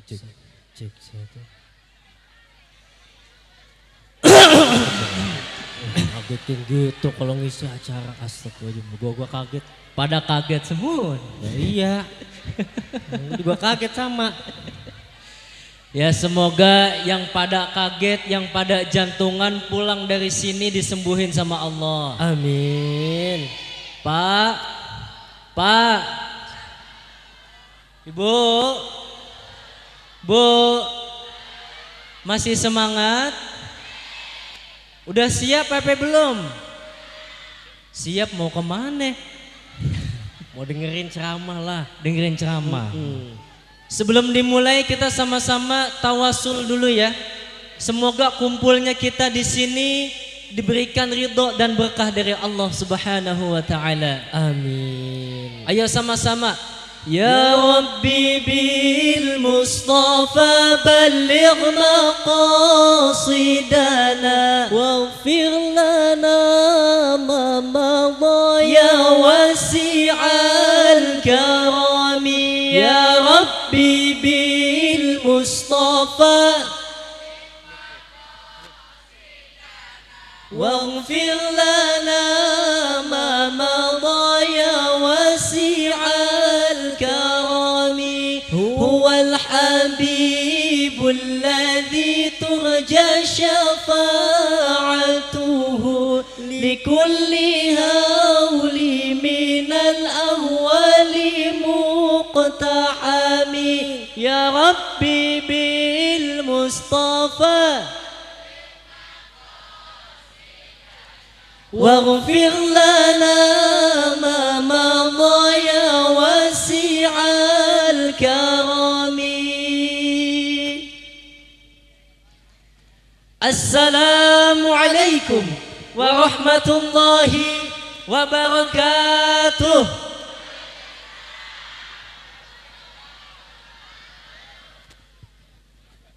Cek, cek, satu. Kagetin gitu kalau ngisi acara astagfirullah. Gua kaget. Pada kaget semua. Ya, iya. Gua kaget sama. Ya semoga yang pada kaget, yang pada jantungan pulang dari sini disembuhin sama Allah. Amin. Pak, Pak, Ibu, Bu, masih semangat? Udah siap apa belum? Siap mau kemana? Mau dengerin ceramah lah. Dengerin ceramah. Sebelum dimulai kita sama-sama tawasul dulu ya. Semoga kumpulnya kita di sini diberikan ridho dan berkah dari Allah Subhanahu wa taala. Amin. Ayo sama-sama. Ya Rabbi bil Mustafa balligh maqasidana Waghfir lana ma madha ya wasi'al karami ya Rabbi bil Mustafa waghfir lana ma madha ya wasi'al karami huwal habibul ladzi turja syafa'atuhu likulli hawli minal ahwali muqtahami ya Rabbi bil Mustafa waghfir lana ma madha ya wasi'al karami. Assalamualaikum warahmatullahi wabarakatuh.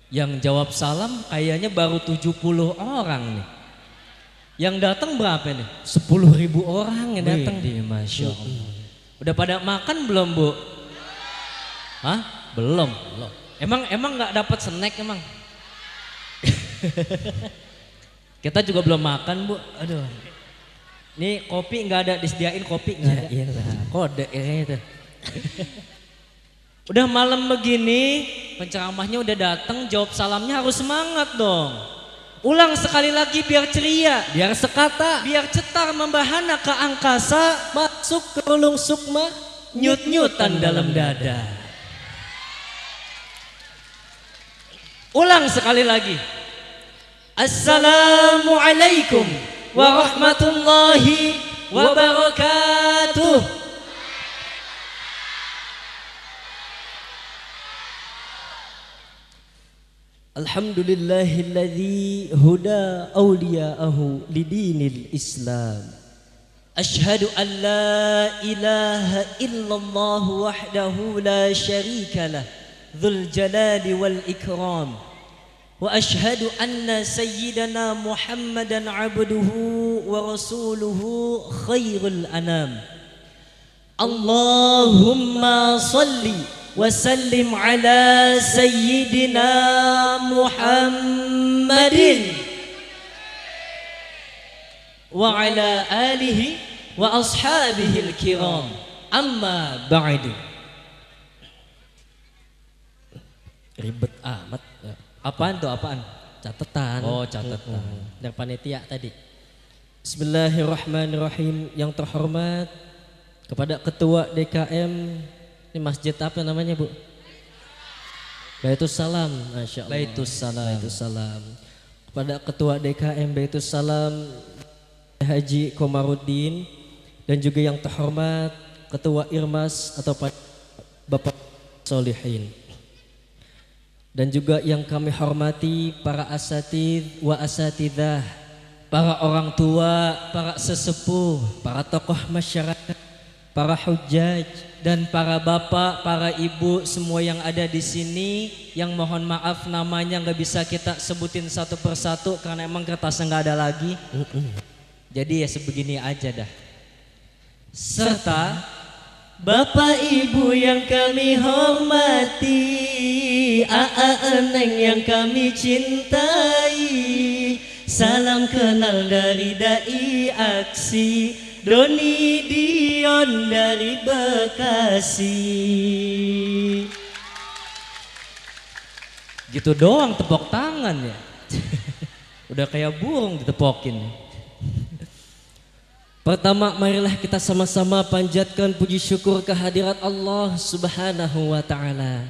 Yang jawab salam kayaknya baru 70 orang nih. Yang datang berapa nih? 10.000 orang yang datang. Masya Allah. Udah pada makan belum Bu? Hah? Belum. Emang nggak dapat snack emang? Kita juga belum makan Bu. Aduh. Nih kopi nggak ada, disediain kopi nggak ada. Iya, kode itu. Udah malam begini, penceramahnya udah datang, jawab salamnya harus semangat dong. Ulang sekali lagi biar ceria, Biar sekata, biar cetar membahana ke angkasa, masuk ke relung sukma, nyut-nyutan dalam dada. Ulang sekali lagi. Assalamualaikum warahmatullahi wabarakatuh. Alhamdulillahilladzi huda awliya'ahu lidinil Islam. Ashhadu an la ilaha illallah wahdahu la syarika lah dzul jalali wal ikram. Wa ashhadu anna sayyidana Muhammadan abduhu wa rasuluhu khairul anam. Allahumma salli وسلم على سيدنا محمد وعلى آله وأصحابه الكرام أما بعد. Ribet amat. Apaan tuh apaan? Catatan. Oh catatan. Dari panitia tadi. Bismillahirrahmanirrahim. Yang terhormat kepada Ketua DKM. Ini masjid apa namanya Bu? Baitus Salam. Masya Allah. Baitus Salam. Baitus Salam. Kepada Ketua DKM Baitus Salam Haji Komarudin, dan juga yang terhormat Ketua Irmas atau Bapak Solihin, dan juga yang kami hormati para asatidz wa asatidzah, para orang tua, para sesepuh, para tokoh masyarakat, para hujjaj, dan para bapak, para ibu semua yang ada di sini, yang mohon maaf namanya nggak bisa kita sebutin satu persatu karena emang kertasnya nggak ada lagi. Jadi ya sebegini aja dah. Serta Bapak Ibu yang kami hormati, Neng yang kami cintai, salam kenal dari Dai Aksi, Doni Dion dari Bekasi. Gitu doang tepuk tangan ya. Udah kayak burung ditepokin. Pertama, marilah kita sama-sama panjatkan puji syukur kehadirat Allah Subhanahu wa Ta'ala.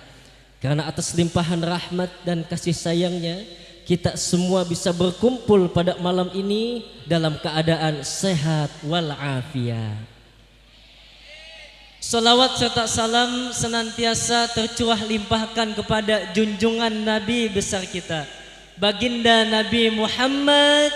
Karena atas limpahan rahmat dan kasih sayangnya, kita semua bisa berkumpul pada malam ini dalam keadaan sehat walafiat. Salawat serta salam senantiasa tercurah limpahkan kepada junjungan Nabi besar kita, Baginda Nabi Muhammad,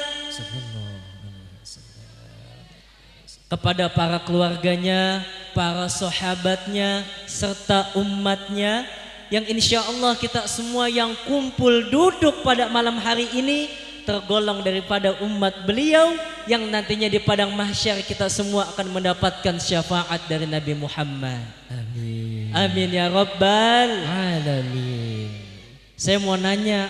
kepada para keluarganya, para sahabatnya, serta umatnya, yang insya Allah kita semua yang kumpul duduk pada malam hari ini tergolong daripada umat beliau, yang nantinya di padang mahsyar kita semua akan mendapatkan syafaat dari Nabi Muhammad. Amin. Amin ya Rabbal Alamin. Saya mau nanya.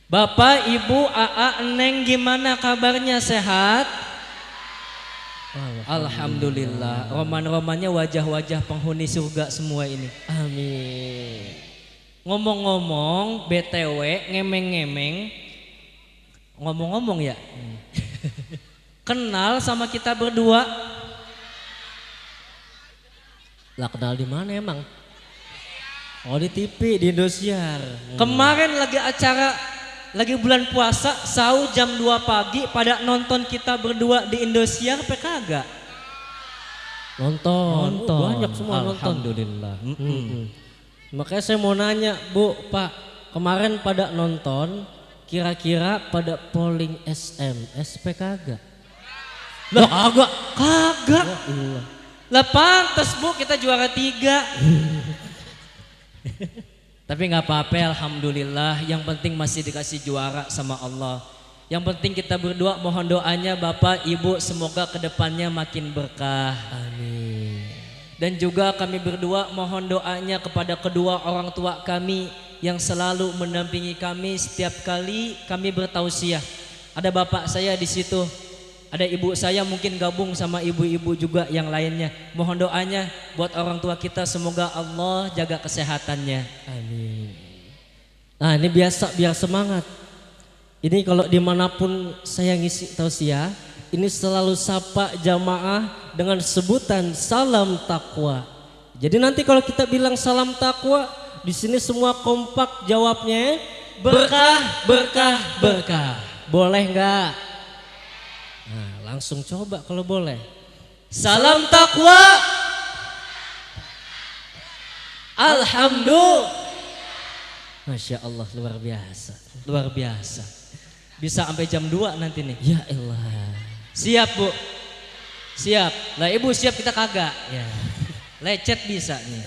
Bapak, Ibu, AA, Neng gimana kabarnya, sehat? Alhamdulillah. Roman-romannya wajah-wajah penghuni surga semua ini. Amin. Ngomong-ngomong, BTW, ngemeng-ngemeng, ngomong-ngomong ya, kenal sama kita berdua? Lah kenal di mana emang? Oh di TV di Indosiar. Kemarin lagi acara, lagi bulan puasa, sahur jam 2 pagi pada nonton kita berdua di Indosiar, apa kagak? Nonton. Banyak semua nonton. Alhamdulillah. Makanya saya mau nanya, Bu, Pak, kemarin pada nonton, kira-kira pada polling SMS kagak? Lah kagak. Iya. Lah pantas Bu, kita juara 3. Tapi nggak apa-apa, alhamdulillah. Yang penting masih dikasih juara sama Allah. Yang penting kita berdua mohon doanya Bapak Ibu, semoga kedepannya makin berkah. Amin. Dan juga kami berdua mohon doanya kepada kedua orang tua kami yang selalu mendampingi kami setiap kali kami bertausiah. Ada bapak saya di situ, ada ibu saya mungkin gabung sama ibu-ibu juga yang lainnya. Mohon doanya buat orang tua kita, semoga Allah jaga kesehatannya. Amin. Nah ini biasa biar semangat. Ini kalau dimanapun saya ngisi tausiah, ini selalu sapa jamaah dengan sebutan salam takwa. Jadi nanti kalau kita bilang salam takwa, di sini semua kompak jawabnya berkah, berkah, berkah. Boleh nggak? Nah, langsung coba kalau boleh. Salam takwa. Alhamdulillah. Masya Allah, luar biasa. Luar biasa. Bisa sampai jam 2 nanti nih. Ya Allah. Siap Bu? Siap. Lah Ibu siap, kita kagak. Ya. Lecet bisa nih.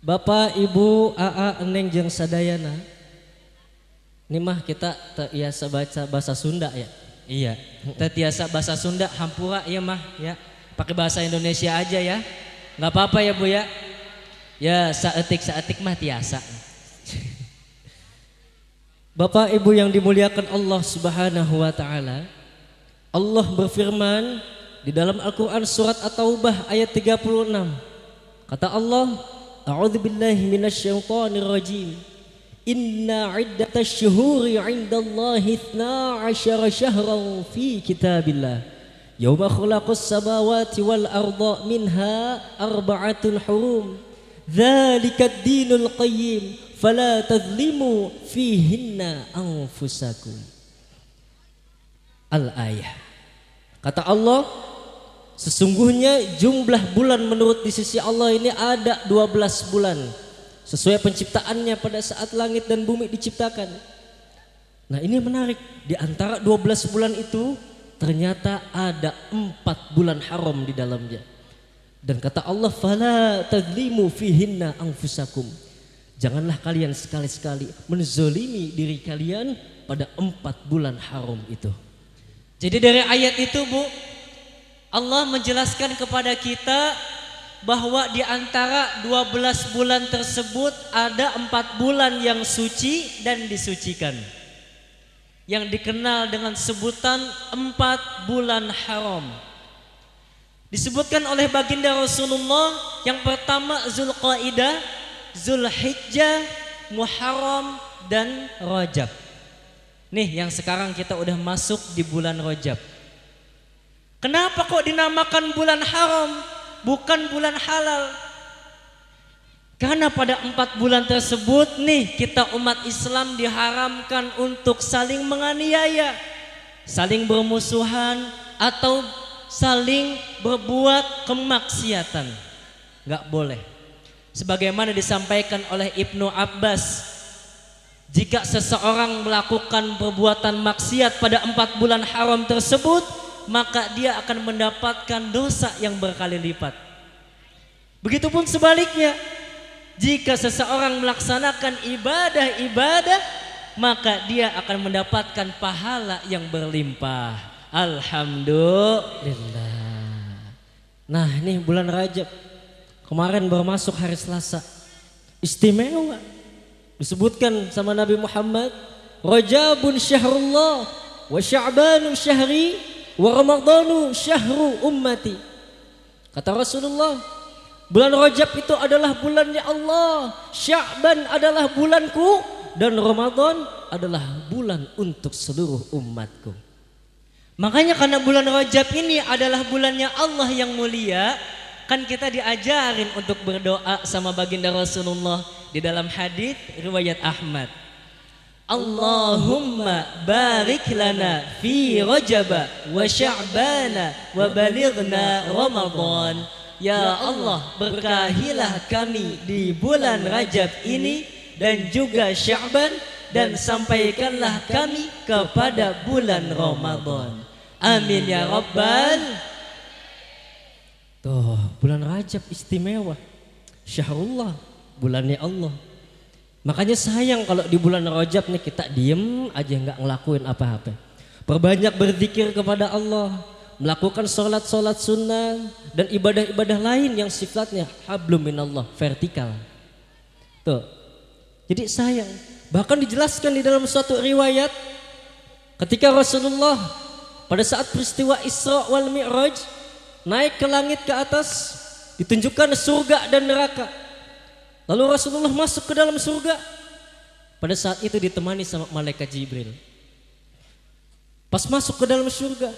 Bapak, Ibu, AA, Neng, jeung sadayana. Ini mah kita biasa baca bahasa Sunda ya. Iya. Tetiasa bahasa Sunda hampura ya mah ya. Pakai bahasa Indonesia aja ya. Nggak apa-apa ya Bu ya. Ya saetik mah tiasa. Bapak Ibu yang dimuliakan Allah Subhanahu wa taala. Allah berfirman di dalam Al-Qur'an surat At-Taubah ayat 36. Kata Allah, A'udzubillahi minasyaitonir rajim. Inna 'iddatasy syuhuri 'indallahi 12 syahran fi kitabillah. Yauma khalaqas samawati wal arda minha arba'atun hurum. Dzalikad dinul qayyim fala tadhlimu fihinna anfusakum. Al-ayah. Kata Allah, sesungguhnya jumlah bulan menurut di sisi Allah ini ada 12 bulan. Sesuai penciptaannya pada saat langit dan bumi diciptakan. Nah ini menarik, di antara 12 bulan itu ternyata ada 4 bulan haram di dalamnya. Dan kata Allah, fala tadlimu fihinna anfusakum. Janganlah kalian sekali-sekali menzolimi diri kalian pada 4 bulan haram itu. Jadi dari ayat itu Bu, Allah menjelaskan kepada kita bahwa di antara 12 bulan tersebut ada 4 bulan yang suci dan disucikan, yang dikenal dengan sebutan 4 bulan haram. Disebutkan oleh baginda Rasulullah, yang pertama Zulqaidah, Zulhijjah, Muharram, dan Rajab. Nih yang sekarang kita udah masuk di bulan Rajab. Kenapa kok dinamakan bulan haram, bukan bulan halal? Karena pada 4 bulan tersebut nih kita umat Islam diharamkan untuk saling menganiaya, saling bermusuhan, atau saling berbuat kemaksiatan. Gak boleh. Sebagaimana disampaikan oleh Ibnu Abbas, jika seseorang melakukan perbuatan maksiat pada 4 bulan haram tersebut, maka dia akan mendapatkan dosa yang berkali lipat. Begitupun sebaliknya, jika seseorang melaksanakan ibadah-ibadah, maka dia akan mendapatkan pahala yang berlimpah. Alhamdulillah. Nah ini bulan Rajab, kemarin baru masuk hari Selasa, istimewa. Disebutkan sama Nabi Muhammad, Rajabun syahrullah wa sya'banu syahri wa ramadhanu syahru ummati. Kata Rasulullah, bulan Rajab itu adalah bulannya Allah, Sya'ban adalah bulanku, dan Ramadan adalah bulan untuk seluruh umatku. Makanya karena bulan Rajab ini adalah bulannya Allah yang mulia, kan kita diajarin untuk berdoa sama baginda Rasulullah di dalam hadis riwayat Ahmad. Allahumma barik lana fi Rajab wa Sya'bana wa balighna Ramadan. Ya Allah, berkahilah kami di bulan Rajab ini dan juga Sya'ban, dan sampaikanlah kami kepada bulan Ramadan. Amin ya Rabbal. Tuh, bulan Rajab istimewa. Syahrullah, bulannya Allah. Makanya sayang kalau di bulan Rajab nih kita diem aja nggak ngelakuin apa-apa. Perbanyak berzikir kepada Allah, melakukan sholat-sholat sunnah dan ibadah-ibadah lain yang sifatnya hablum minallah, vertikal. Tuh. Jadi sayang. Bahkan dijelaskan di dalam suatu riwayat, ketika Rasulullah pada saat peristiwa Isra wal Mi'raj naik ke langit ke atas, ditunjukkan surga dan neraka. Lalu Rasulullah masuk ke dalam surga. Pada saat itu ditemani sama malaikat Jibril. Pas masuk ke dalam surga,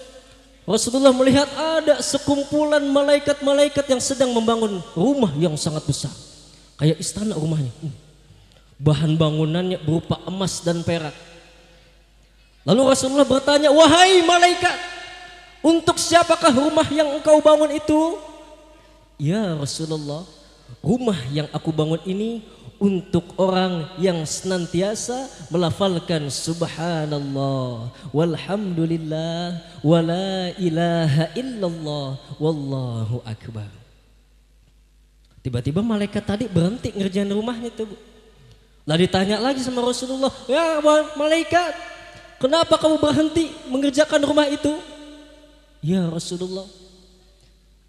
Rasulullah melihat ada sekumpulan malaikat-malaikat yang sedang membangun rumah yang sangat besar, kayak istana rumahnya. Bahan bangunannya berupa emas dan perak. Lalu Rasulullah bertanya, wahai malaikat, untuk siapakah rumah yang engkau bangun itu? Ya Rasulullah, rumah yang aku bangun ini untuk orang yang senantiasa melafalkan subhanallah walhamdulillah wala ilaha illallah wallahu akbar. Tiba-tiba malaikat tadi berhenti ngerjain rumahnya tuh. Lalu ditanya lagi sama Rasulullah, ya malaikat, kenapa kamu berhenti mengerjakan rumah itu? Ya Rasulullah,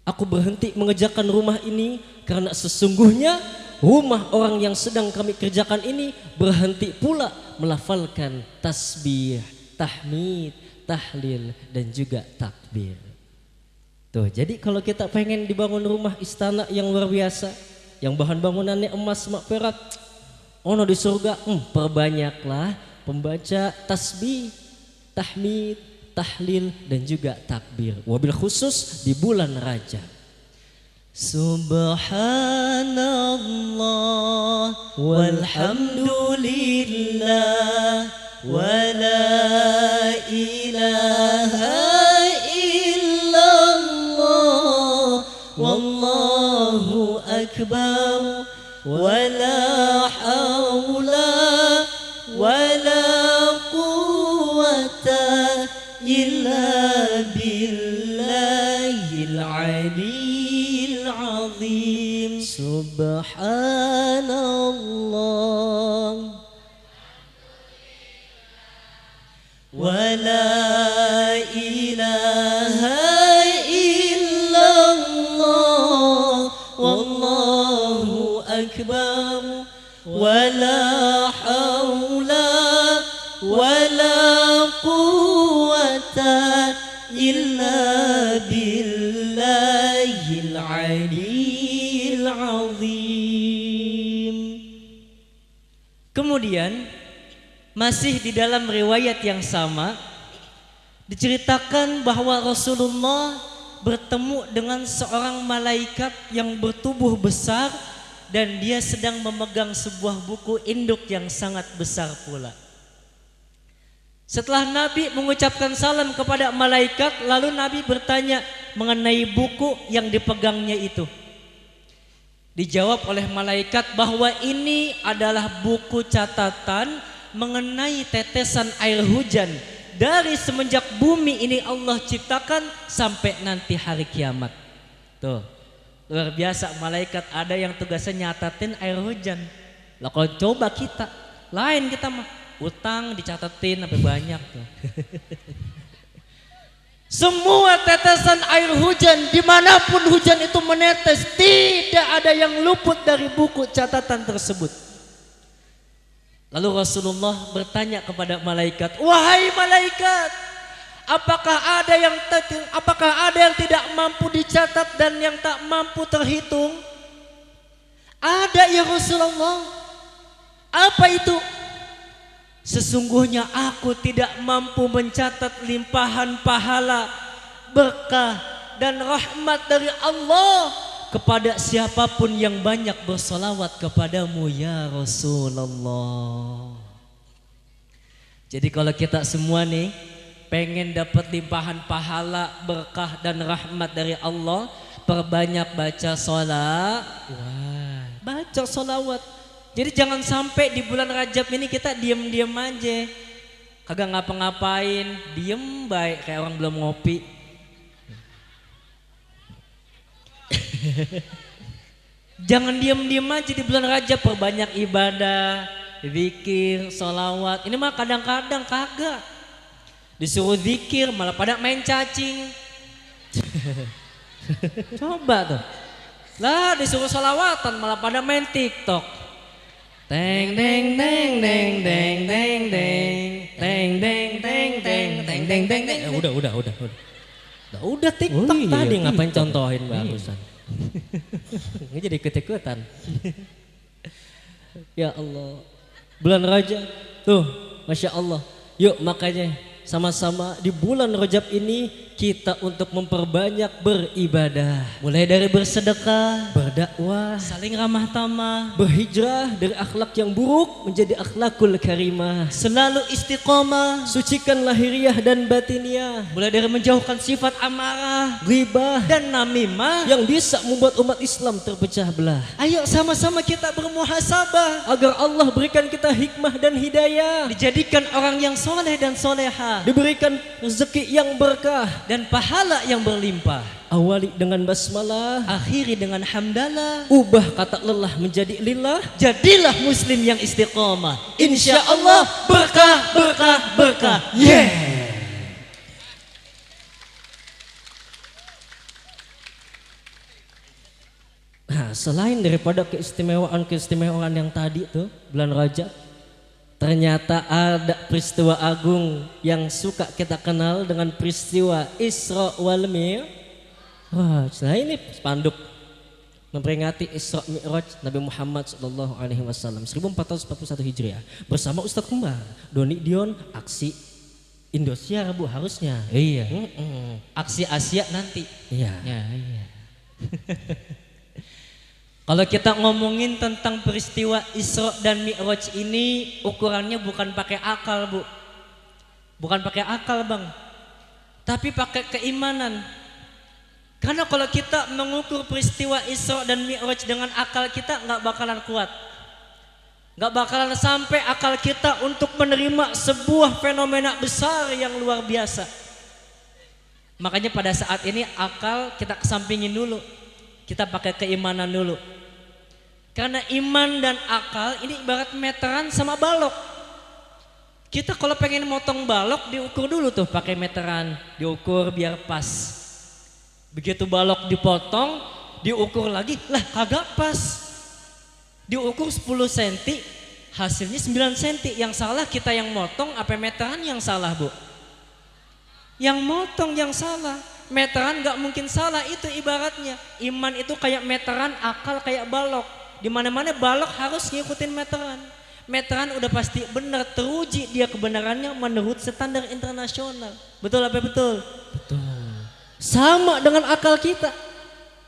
aku berhenti mengerjakan rumah ini karena sesungguhnya rumah orang yang sedang kami kerjakan ini berhenti pula melafalkan tasbih, tahmid, tahlil, dan juga takbir. Tuh, jadi kalau kita pengen dibangun rumah istana yang luar biasa, yang bahan bangunannya emas, mak perak, ono di surga, perbanyaklah pembaca tasbih, tahmid, tahlil, dan juga takbir. Wabil khusus di bulan Rajab. Subhanallah walhamdulillah wala ilaha illallah wallahu akbar wala hawla wala quwwata illa billahil aliyyil azim. Subhanallah quwwata illa billahil aliyyil azim. Kemudian masih di dalam riwayat yang sama diceritakan bahwa Rasulullah bertemu dengan seorang malaikat yang bertubuh besar dan dia sedang memegang sebuah buku induk yang sangat besar pula. Setelah Nabi mengucapkan salam kepada malaikat, lalu Nabi bertanya mengenai buku yang dipegangnya itu. Dijawab oleh malaikat bahwa ini adalah buku catatan mengenai tetesan air hujan dari semenjak bumi ini Allah ciptakan sampai nanti hari kiamat. Tuh, luar biasa, malaikat ada yang tugasnya nyatatin air hujan. Lah kalau coba kita, lain kita mah utang dicatatin sampai banyak tuh. Semua tetesan air hujan dimanapun hujan itu menetes, tidak ada yang luput dari buku catatan tersebut. Lalu Rasulullah bertanya kepada malaikat, wahai malaikat, apakah ada yang tidak mampu dicatat dan yang tak mampu terhitung? Ada ya Rasulullah. Apa itu? Sesungguhnya aku tidak mampu mencatat limpahan pahala, berkah dan rahmat dari Allah kepada siapapun yang banyak bersolawat kepadamu ya Rasulullah. Jadi kalau kita semua nih pengen dapat limpahan pahala, berkah dan rahmat dari Allah, perbanyak baca sholat, baca sholawat. Jadi jangan sampai di bulan Rajab ini kita diem-diem aja, kagak ngapa-ngapain, diem baik kayak orang belum ngopi. Jangan diem-diem aja di bulan Rajab, perbanyak ibadah, zikir, sholawat. Ini mah kadang-kadang kagak disuruh zikir malah pada main cacing. Coba tuh, lah disuruh sholawatan malah pada main TikTok. Teng deng deng deng deng deng deng teng deng deng deng teng deng deng deng. Udah TikTok tadi ngapain contohin barusan. Ini jadi ikut-ikutan. Ya Allah, bulan Rajab tuh, Masya Allah. Yuk makanya sama-sama di bulan Rajab ini kita untuk memperbanyak beribadah. Mulai dari bersedekah, berdakwah, saling ramah tamah, berhijrah dari akhlak yang buruk menjadi akhlakul karimah. Selalu istiqomah, sucikan lahiriah dan batiniah. Mulai dari menjauhkan sifat amarah, ghibah dan namimah yang bisa membuat umat Islam terpecah belah. Ayo sama-sama kita bermuhasabah agar Allah berikan kita hikmah dan hidayah, dijadikan orang yang soleh dan soleha, diberikan rezeki yang berkah dan pahala yang berlimpah. Awali dengan basmalah, akhiri dengan hamdalah, ubah kata lelah menjadi lillah, jadilah muslim yang istiqomah. Insya Allah berkah, berkah, berkah. Yeah. Nah, selain daripada keistimewaan yang tadi tuh bulan Rajab, ternyata ada peristiwa agung yang suka kita kenal dengan peristiwa Isra wal Mi'raj. Wah, nah ini spanduk memperingati Isra Mi'raj Nabi Muhammad SAW 1441 Hijriah bersama Ustadz Kembar Doni Dion. Aksi Indosiar Bu harusnya. Iya. Aksi Asia nanti. Iya. Iya. Kalau kita ngomongin tentang peristiwa Isra dan Mi'raj ini, ukurannya bukan pakai akal Bu, bukan pakai akal Bang, tapi pakai keimanan. Karena kalau kita mengukur peristiwa Isra dan Mi'raj dengan akal kita nggak bakalan kuat, nggak bakalan sampai akal kita untuk menerima sebuah fenomena besar yang luar biasa. Makanya pada saat ini akal kita kesampingin dulu, kita pakai keimanan dulu. Karena iman dan akal ini ibarat meteran sama balok. Kita kalau pengen motong balok diukur dulu tuh pakai meteran, diukur biar pas. Begitu balok dipotong, diukur lagi, lah kagak pas. Diukur 10 cm, hasilnya 9 cm. Yang salah kita yang motong, apa meteran yang salah Bu? Yang motong yang salah. Meteran gak mungkin salah, itu ibaratnya. Iman itu kayak meteran, akal kayak balok. Di mana-mana balok harus ngikutin meteran. Meteran udah pasti benar, teruji dia kebenarannya menurut standar internasional. Betul apa betul? Betul. Sama dengan akal kita.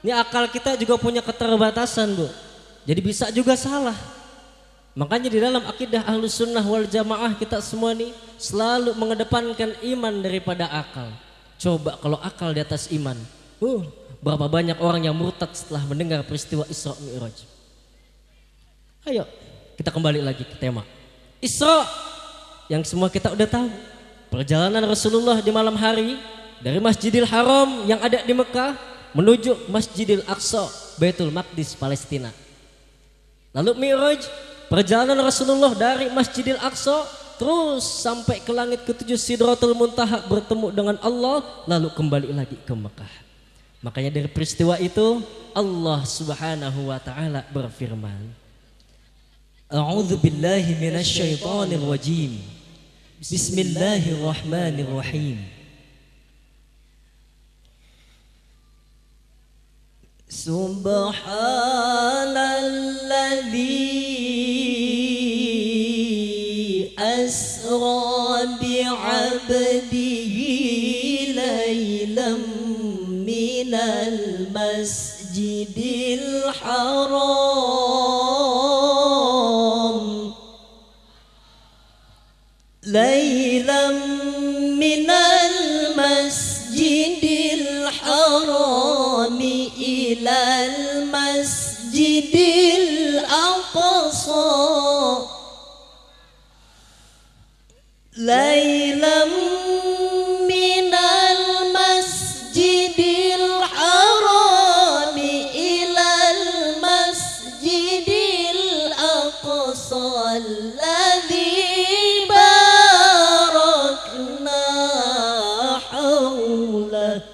Ini akal kita juga punya keterbatasan, Bu. Jadi bisa juga salah. Makanya di dalam akidah Ahlus Sunnah wal Jamaah kita semua nih selalu mengedepankan iman daripada akal. Coba kalau akal di atas iman, berapa banyak orang yang murtad setelah mendengar peristiwa Isra Mi'raj. Ayo kita kembali lagi ke tema Isra yang semua kita udah tahu. Perjalanan Rasulullah di malam hari dari Masjidil Haram yang ada di Mekah menuju Masjidil Aqsa, Baitul Maqdis, Palestina. Lalu Mi'raj, perjalanan Rasulullah dari Masjidil Aqsa terus sampai ke langit ketujuh Sidratul Muntaha bertemu dengan Allah, lalu kembali lagi ke Mekah. Makanya dari peristiwa itu Allah Subhanahu wa taala berfirman, A'udzu billahi minasyaitonir rajim. Bismillahirrahmanirrahim. Subhanalladzi asra bi'abdihi laylam minal masjidil haram laylam minal masjidil haram ilal masjidil aqsa laylam minal masjidil haram ilal masjidil aqsa alladzi barakna haulah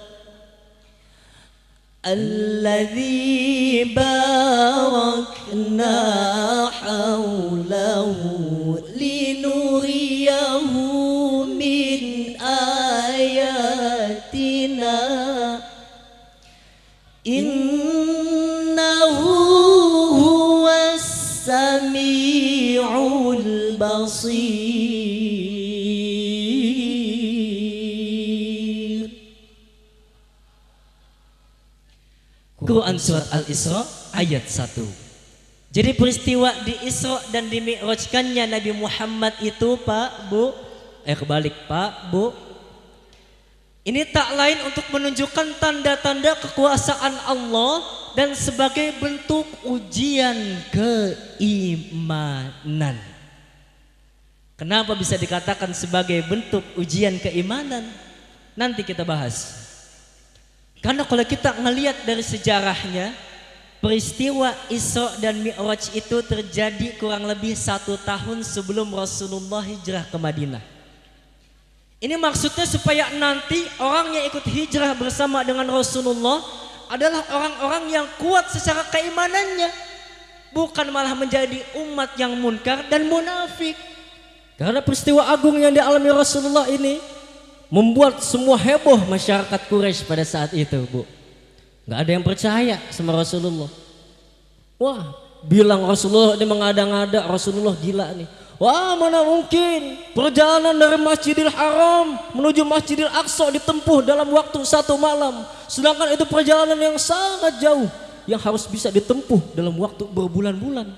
alladzi barakna haulahu linuriyahu min ayatina innahu huwas sami'ul basir. Quran Surat Al-Isra ayat 1. Jadi peristiwa di Isra dan di Mi'rajkannya Nabi Muhammad itu Pak, Bu, kebalik Pak, Bu, ini tak lain untuk menunjukkan tanda-tanda kekuasaan Allah dan sebagai bentuk ujian keimanan. Kenapa bisa dikatakan sebagai bentuk ujian keimanan? Nanti kita bahas. Karena kalau kita ngelihat dari sejarahnya, peristiwa Isra dan Mi'raj itu terjadi kurang lebih 1 tahun sebelum Rasulullah hijrah ke Madinah. Ini maksudnya supaya nanti orang yang ikut hijrah bersama dengan Rasulullah adalah orang-orang yang kuat secara keimanannya, bukan malah menjadi umat yang munkar dan munafik. Karena peristiwa agung yang dialami Rasulullah ini membuat semua heboh masyarakat Quraisy pada saat itu, Bu. Gak ada yang percaya sama Rasulullah. Wah, bilang Rasulullah ini mengada-ngada, Rasulullah gila nih. Wah, mana mungkin perjalanan dari Masjidil Haram menuju Masjidil Aqsa ditempuh dalam waktu 1 malam. Sedangkan itu perjalanan yang sangat jauh yang harus bisa ditempuh dalam waktu berbulan-bulan.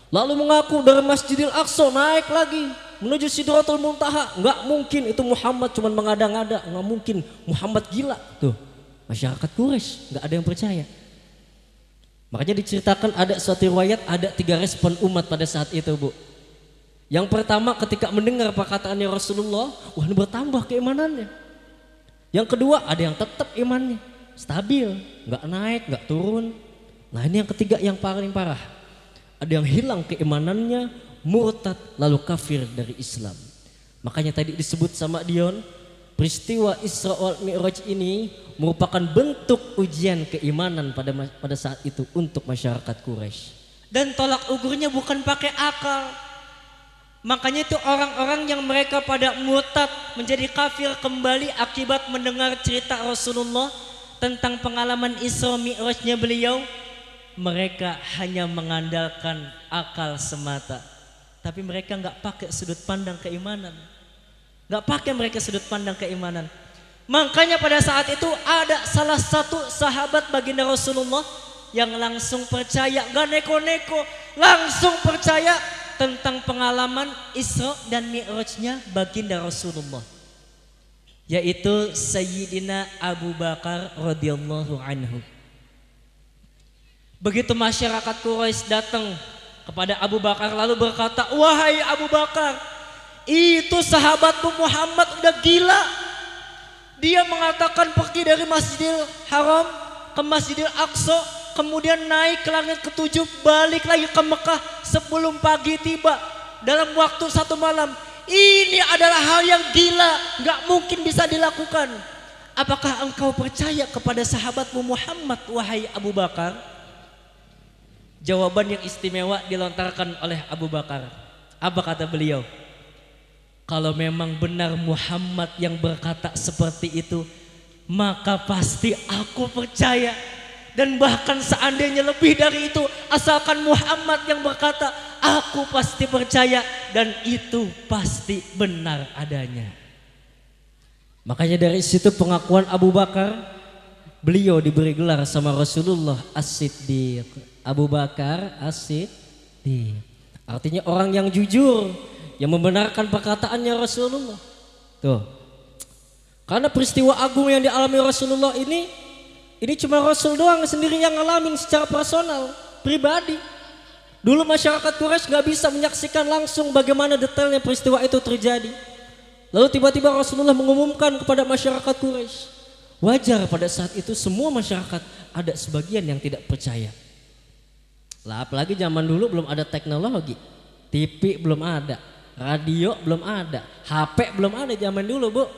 Lalu mengaku dari Masjidil Aqsa naik lagi menuju Sidratul Muntaha. Nggak mungkin itu Muhammad cuma mengada-ngada, nggak mungkin Muhammad gila. Tuh, masyarakat Quraisy nggak ada yang percaya. Makanya diceritakan ada suatu riwayat ada 3 respon umat pada saat itu, Bu. Yang pertama ketika mendengar perkataannya Rasulullah, wah ini bertambah keimanannya. Yang kedua ada yang tetap imannya stabil, nggak naik, nggak turun. Nah ini yang ketiga yang paling parah. Ada yang hilang keimanannya, murtad lalu kafir dari Islam. Makanya tadi disebut sama Dion, peristiwa Isra wal Mi'raj ini merupakan bentuk ujian keimanan pada saat itu untuk masyarakat Quraisy. Dan tolak ukurnya bukan pakai akal. Makanya itu orang-orang yang mereka pada murtad menjadi kafir kembali akibat mendengar cerita Rasulullah tentang pengalaman Isra Mi'rajnya beliau. Mereka hanya mengandalkan akal semata, tapi mereka nggak pakai sudut pandang keimanan. Nggak pakai mereka sudut pandang keimanan. Makanya pada saat itu ada salah satu sahabat baginda Rasulullah yang langsung percaya, gak neko-neko, langsung percaya tentang pengalaman Isra dan Mi'rajnya baginda Rasulullah, yaitu Sayyidina Abu Bakar radhiyallahu anhu. Begitu masyarakat Quraisy datang kepada Abu Bakar lalu berkata, "Wahai Abu Bakar, itu sahabatmu Muhammad udah gila. Dia mengatakan pergi dari Masjidil Haram ke Masjidil Aqsa, kemudian naik ke langit ketujuh, balik lagi ke Mekah sebelum pagi tiba dalam waktu 1 malam. Ini adalah hal yang gila, gak mungkin bisa dilakukan. Apakah engkau percaya kepada sahabatmu Muhammad, wahai Abu Bakar?" Jawaban yang istimewa dilontarkan oleh Abu Bakar. Apa kata beliau? "Kalau memang benar Muhammad yang berkata seperti itu, maka pasti aku percaya. Dan bahkan seandainya lebih dari itu, asalkan Muhammad yang berkata, aku pasti percaya dan itu pasti benar adanya." Makanya dari situ pengakuan Abu Bakar, beliau diberi gelar sama Rasulullah As-Siddiq. Abu Bakar As-Siddiq artinya orang yang jujur, yang membenarkan perkataannya Rasulullah. Tuh. Karena peristiwa agung yang dialami Rasulullah ini cuma Rasul doang sendiri yang ngalamin secara personal, pribadi. Dulu masyarakat Quraisy gak bisa menyaksikan langsung bagaimana detailnya peristiwa itu terjadi. Lalu tiba-tiba Rasulullah mengumumkan kepada masyarakat Quraisy. Wajar pada saat itu semua masyarakat ada sebagian yang tidak percaya. Lah apalagi zaman dulu belum ada teknologi, TV belum ada, radio belum ada, HP belum ada zaman dulu, Bu.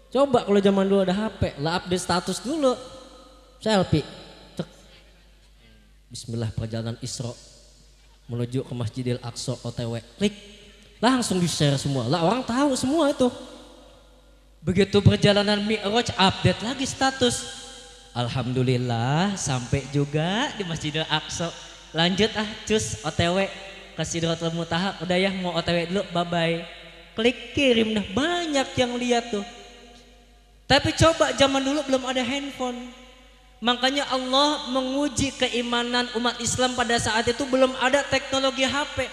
Coba kalau zaman dulu ada HP, lah update status dulu, selfie, cek. Bismillah perjalanan Isra menuju ke Masjidil Aqsa OTW, klik, langsung di share semua, lah orang tahu semua itu. Begitu perjalanan Mi'raj, update lagi status. Alhamdulillah sampai juga di Masjidil Aqsa. Lanjut cus OTW ke Sidratul Muntaha, udah ya mau OTW dulu, bye bye. Klik kirim, dah banyak yang lihat tuh. Tapi coba zaman dulu belum ada handphone. Makanya Allah menguji keimanan umat Islam pada saat itu, belum ada teknologi HP.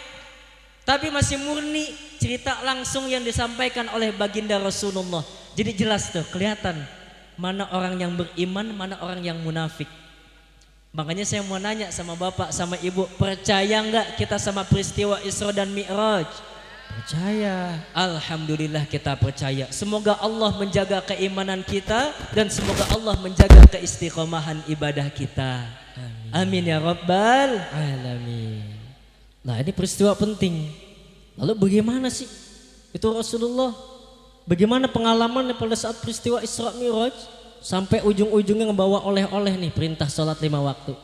Tapi masih murni cerita langsung yang disampaikan oleh baginda Rasulullah. Jadi jelas tuh kelihatan mana orang yang beriman, mana orang yang munafik. Makanya saya mau nanya sama bapak sama ibu, percaya nggak kita sama peristiwa Isra dan Mi'raj? Percaya. Alhamdulillah kita percaya. Semoga Allah menjaga keimanan kita dan semoga Allah menjaga keistiqomahan ibadah kita. Amin, ya Rabbal Alamin. Nah ini peristiwa penting. Lalu bagaimana sih itu Rasulullah? Bagaimana pengalamannya pada saat peristiwa Isra Mi'raj? Sampai ujung-ujungnya ngebawa oleh-oleh nih, perintah sholat 5 waktu.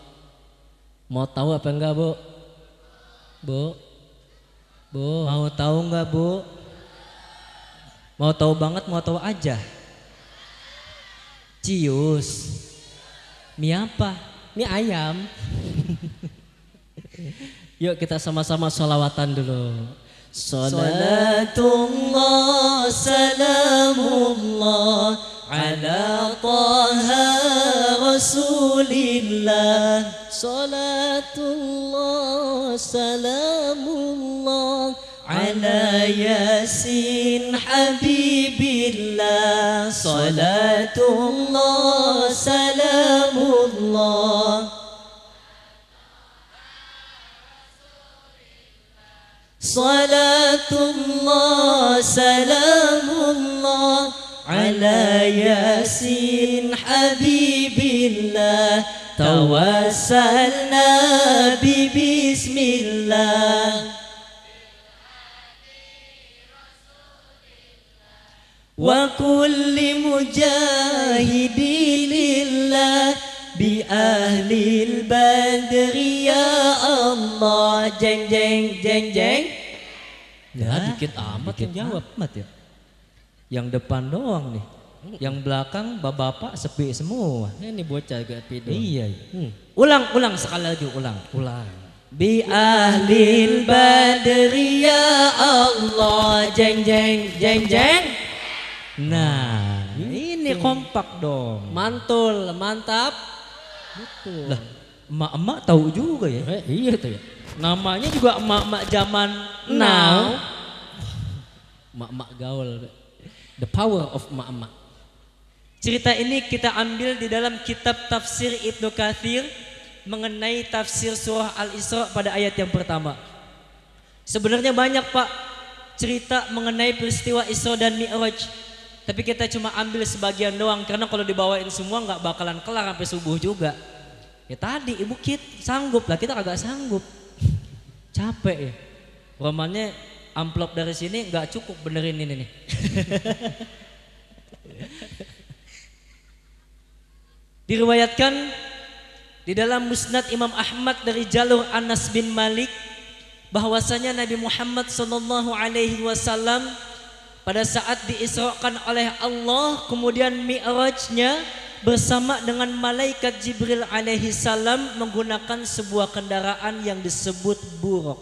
Mau tahu apa enggak, Bu? Bu? Mau tahu enggak, Bu? Mau tahu banget, mau tahu aja. Cius. Mie apa? Mie ayam. Yuk kita sama-sama sholawatan dulu. Salatullah salamullah ala taha rasulillah. Salatullah salamullah ala yasin habibillah. Salatullah salamullah Salatullah salamullah ala yasin habibillah. Tawassalna bi bismillah wa kulli mujahidilillah bi ahlil badri ya Allah. Jeng jeng jeng jeng. Ya, dikit amat yang jawab. Amat ya. Yang depan doang nih. Yang belakang bapak-bapak sepi semua. Ini bocah gak tidur. Iya. Ulang sekali lagi ulang. Bi ahlil badri ya Allah jeng jeng jeng jeng. Nah, ini kompak dong. Mantul, mantap. Betul. Lah, emak-emak tahu juga ya. Iya tuh ya. Namanya juga emak-emak zaman now. Mak-mak gaul. The power of mak-mak. Cerita ini kita ambil di dalam kitab tafsir Ibnu Katsir mengenai tafsir surah Al-Isra pada ayat yang pertama. Sebenarnya banyak Pak cerita mengenai peristiwa Isra dan Mi'raj. Tapi kita cuma ambil sebagian doang karena kalau dibawain semua nggak bakalan kelar sampai subuh juga. Ya tadi Ibu Kit sanggup lah, kita kagak sanggup. Capek ya. Romannya amplop dari sini nggak cukup benerin ini nih. Diriwayatkan di dalam Musnad Imam Ahmad dari jalur Anas bin Malik bahwasanya Nabi Muhammad SAW pada saat diisrakan oleh Allah kemudian mi'rajnya bersama dengan malaikat Jibril alaihi salam menggunakan sebuah kendaraan yang disebut buraq.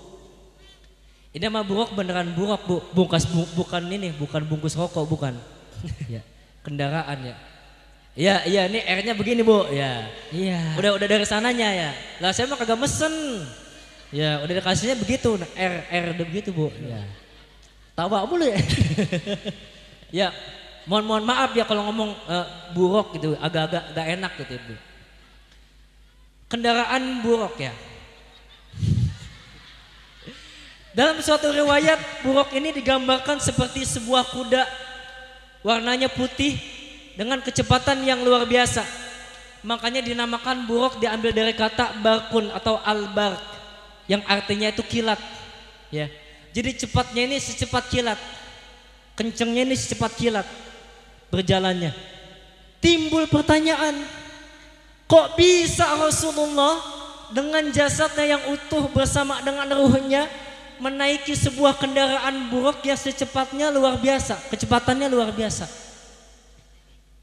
Ini nama buraq beneran buraq Bu, bukan ini, bukan bungkus rokok, bukan. Ya, kendaraan ya. Iya, ini R-nya begini Bu. Ya. Iya. Udah dari sananya ya. Lah saya mah kagak mesen. Ya, udah dikasihnya begitu. Nah, R begitu Bu. Ya. Tawa mulu ya. Ya, mohon maaf ya kalau ngomong buruk gitu, agak-agak gak enak gitu Bu. Kendaraan buruk ya. Dalam suatu riwayat buruk ini digambarkan seperti sebuah kuda warnanya putih dengan kecepatan yang luar biasa. Makanya dinamakan buruk diambil dari kata barkun atau al-bark yang artinya itu kilat. Ya. Jadi cepatnya ini secepat kilat. Kencengnya ini secepat kilat berjalannya. Timbul pertanyaan, kok bisa Rasulullah dengan jasadnya yang utuh bersama dengan ruhnya menaiki sebuah kendaraan buruk yang secepatnya luar biasa, kecepatannya luar biasa.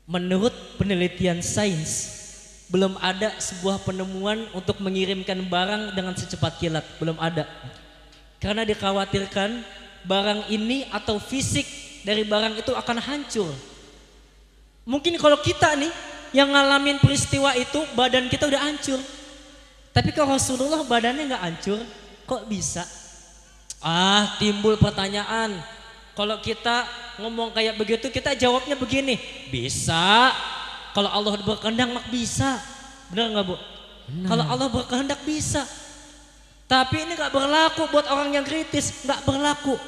Menurut penelitian sains, belum ada sebuah penemuan untuk mengirimkan barang dengan secepat kilat, belum ada. Karena dikhawatirkan barang ini atau fisik dari barang itu akan hancur. Mungkin kalau kita nih yang ngalamin peristiwa itu badan kita udah hancur. Tapi kalau Rasulullah badannya nggak hancur, kok bisa? Timbul pertanyaan. Kalau kita ngomong kayak begitu kita jawabnya begini, bisa. Kalau Allah berkehendak mak bisa. Benar nggak Bu? Kalau Allah berkehendak bisa. Tapi ini nggak berlaku buat orang yang kritis, nggak berlaku.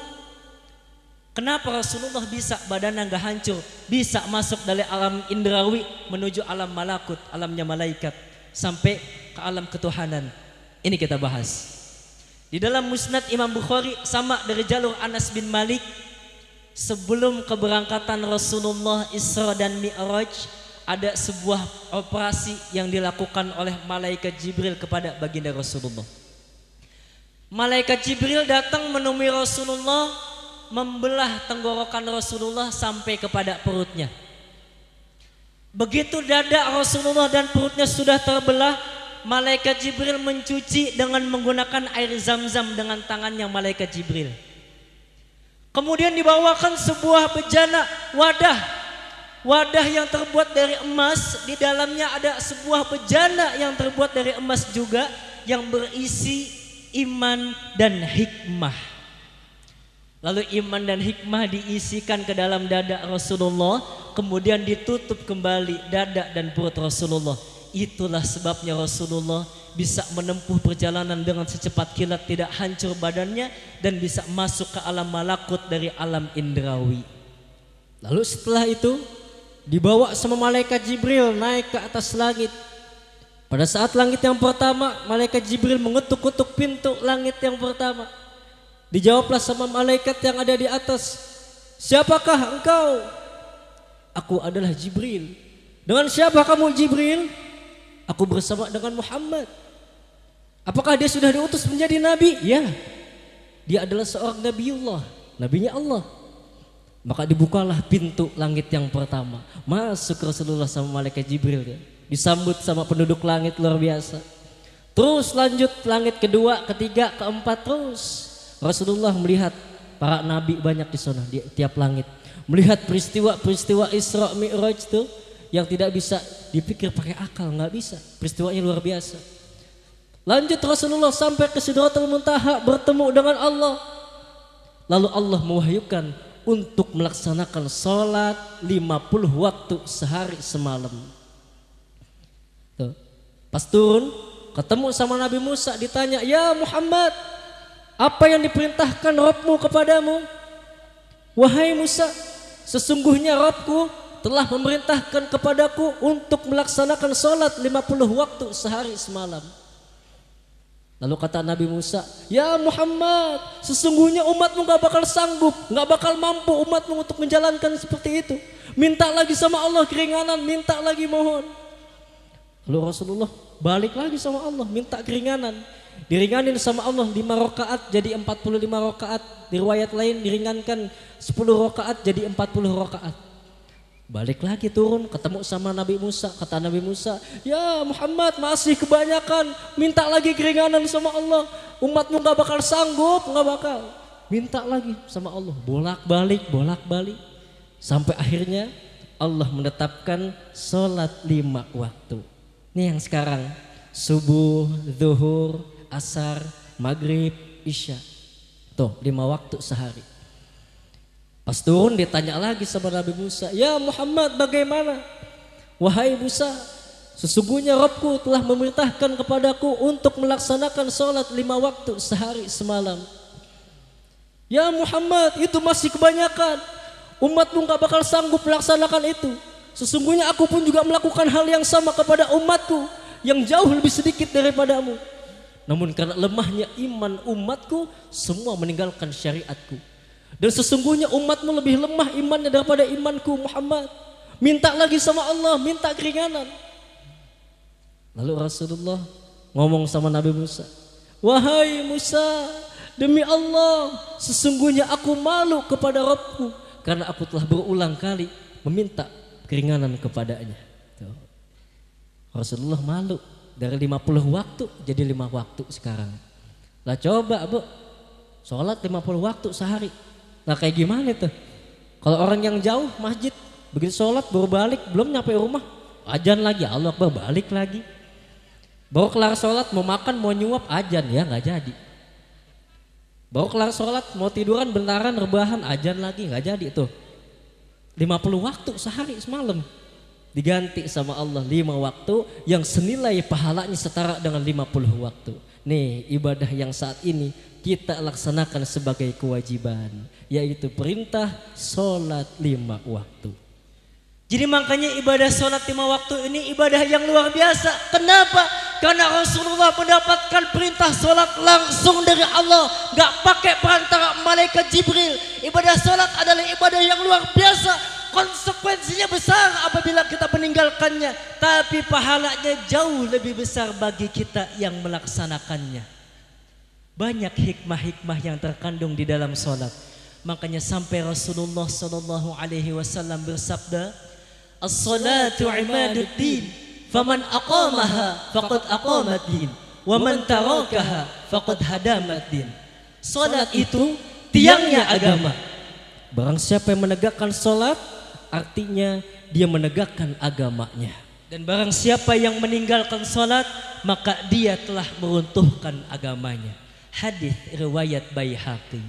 Kenapa Rasulullah bisa badannya nggak hancur, bisa masuk dari alam indrawi menuju alam malakut, alamnya malaikat, sampai ke alam ketuhanan? Ini kita bahas. Di dalam Musnad Imam Bukhari sama dari jalur Anas bin Malik, sebelum keberangkatan Rasulullah Isra dan Mi'raj ada sebuah operasi yang dilakukan oleh malaikat Jibril kepada baginda Rasulullah. Malaikat Jibril datang menemui Rasulullah, membelah tenggorokan Rasulullah sampai kepada perutnya. Begitu dada Rasulullah dan perutnya sudah terbelah, malaikat Jibril mencuci dengan menggunakan air zam-zam dengan tangannya malaikat Jibril. Kemudian dibawakan sebuah bejana wadah yang terbuat dari emas. Di dalamnya ada sebuah bejana yang terbuat dari emas juga, yang berisi iman dan hikmah. Lalu iman dan hikmah diisikan ke dalam dada Rasulullah, kemudian ditutup kembali dada dan perut Rasulullah. Itulah sebabnya Rasulullah bisa menempuh perjalanan dengan secepat kilat, tidak hancur badannya, dan bisa masuk ke alam malakut dari alam indrawi. Lalu setelah itu dibawa sama malaikat Jibril naik ke atas langit. Pada saat langit yang pertama, malaikat Jibril mengetuk-ketuk pintu langit yang pertama. Dijawablah sama malaikat yang ada di atas, siapakah engkau? Aku adalah Jibril. Dengan siapa kamu Jibril? Aku bersama dengan Muhammad. Apakah dia sudah diutus menjadi nabi? Ya. Dia adalah seorang nabiullah, nabinya Allah. Maka dibukalah pintu langit yang pertama. Masuk Rasulullah sama malaikat Jibril ya. Disambut sama penduduk langit luar biasa. Terus lanjut langit kedua, ketiga, keempat terus. Rasulullah melihat para nabi banyak di sana di tiap langit. Melihat peristiwa-peristiwa Isra Mi'raj itu yang tidak bisa dipikir pakai akal, nggak bisa. Peristiwanya luar biasa. Lanjut Rasulullah sampai ke Sidratul Muntaha bertemu dengan Allah. Lalu Allah mewahyukan untuk melaksanakan sholat 50 waktu sehari semalam. Tuh. Pas turun ketemu sama Nabi Musa ditanya, "Ya Muhammad, apa yang diperintahkan Rabbmu kepadamu?" "Wahai Musa, sesungguhnya Rabbku telah memerintahkan kepadaku untuk melaksanakan sholat 50 waktu sehari semalam." Lalu kata Nabi Musa, "Ya Muhammad, sesungguhnya umatmu gak bakal sanggup, gak bakal mampu umatmu untuk menjalankan seperti itu. Minta lagi sama Allah keringanan, minta lagi mohon." Lalu Rasulullah balik lagi sama Allah, minta keringanan. Diringanin sama Allah 5 rakaat jadi 45 rakaat. Di riwayat lain diringankan 10 rakaat jadi 40 rakaat. Balik lagi turun ketemu sama Nabi Musa. Kata Nabi Musa, "Ya Muhammad, masih kebanyakan, minta lagi keringanan sama Allah. Umatmu gak bakal sanggup, gak bakal." Minta lagi sama Allah, bolak-balik. Sampai akhirnya Allah menetapkan sholat 5 waktu. Ini yang sekarang, subuh, zuhur, asar, maghrib, isya. Tuh 5 waktu sehari. Pas turun ditanya lagi sama Nabi Musa, "Ya Muhammad, bagaimana?" "Wahai Musa, sesungguhnya Rabbku telah memerintahkan kepadaku untuk melaksanakan sholat 5 waktu sehari semalam." "Ya Muhammad, itu masih kebanyakan. Umatmu gak bakal sanggup melaksanakan itu. Sesungguhnya aku pun juga melakukan hal yang sama kepada umatku yang jauh lebih sedikit daripadamu. Namun karena lemahnya iman umatku, semua meninggalkan syariatku. Dan sesungguhnya umatmu lebih lemah imannya daripada imanku Muhammad. Minta lagi sama Allah, minta keringanan." Lalu Rasulullah ngomong sama Nabi Musa, "Wahai Musa, demi Allah, sesungguhnya aku malu kepada Rabbku karena aku telah berulang kali meminta keringanan kepadanya." Tuh. Rasulullah malu dari 50 waktu jadi 5 waktu sekarang. Lah coba Bu, sholat 50 waktu sehari. Nah kayak gimana tuh? Kalau orang yang jauh masjid, begitu sholat baru balik, belum nyampe rumah, ajan lagi, Allah Akbar, balik lagi. Baru kelar sholat mau makan mau nyuap, ajan, ya nggak jadi. Baru kelar sholat mau tiduran bentaran rebahan, ajan lagi, nggak jadi tuh. 50 waktu sehari semalam diganti sama Allah 5 waktu yang senilai pahalanya setara dengan 50 waktu. Nih ibadah yang saat ini kita laksanakan sebagai kewajiban, yaitu perintah sholat 5 waktu. Jadi makanya ibadah sholat 5 waktu ini ibadah yang luar biasa. Kenapa? Karena Rasulullah mendapatkan perintah sholat langsung dari Allah, gak pakai perantara malaikat Jibril. Ibadah sholat adalah ibadah yang luar biasa. Konsekuensinya besar apabila kita meninggalkannya, tapi pahalanya jauh lebih besar bagi kita yang melaksanakannya. Banyak hikmah-hikmah yang terkandung di dalam sholat. Makanya sampai Rasulullah SAW bersabda, "As-salatu imaduddin, faman aqamaha faqad aqamaddin, wa man tarakaha faqad hadamaddin." Sholat itu tiangnya agama. Barang siapa yang menegakkan sholat, artinya dia menegakkan agamanya. Dan barang siapa yang meninggalkan sholat, maka dia telah meruntuhkan agamanya. Hadis riwayat Baihaqi.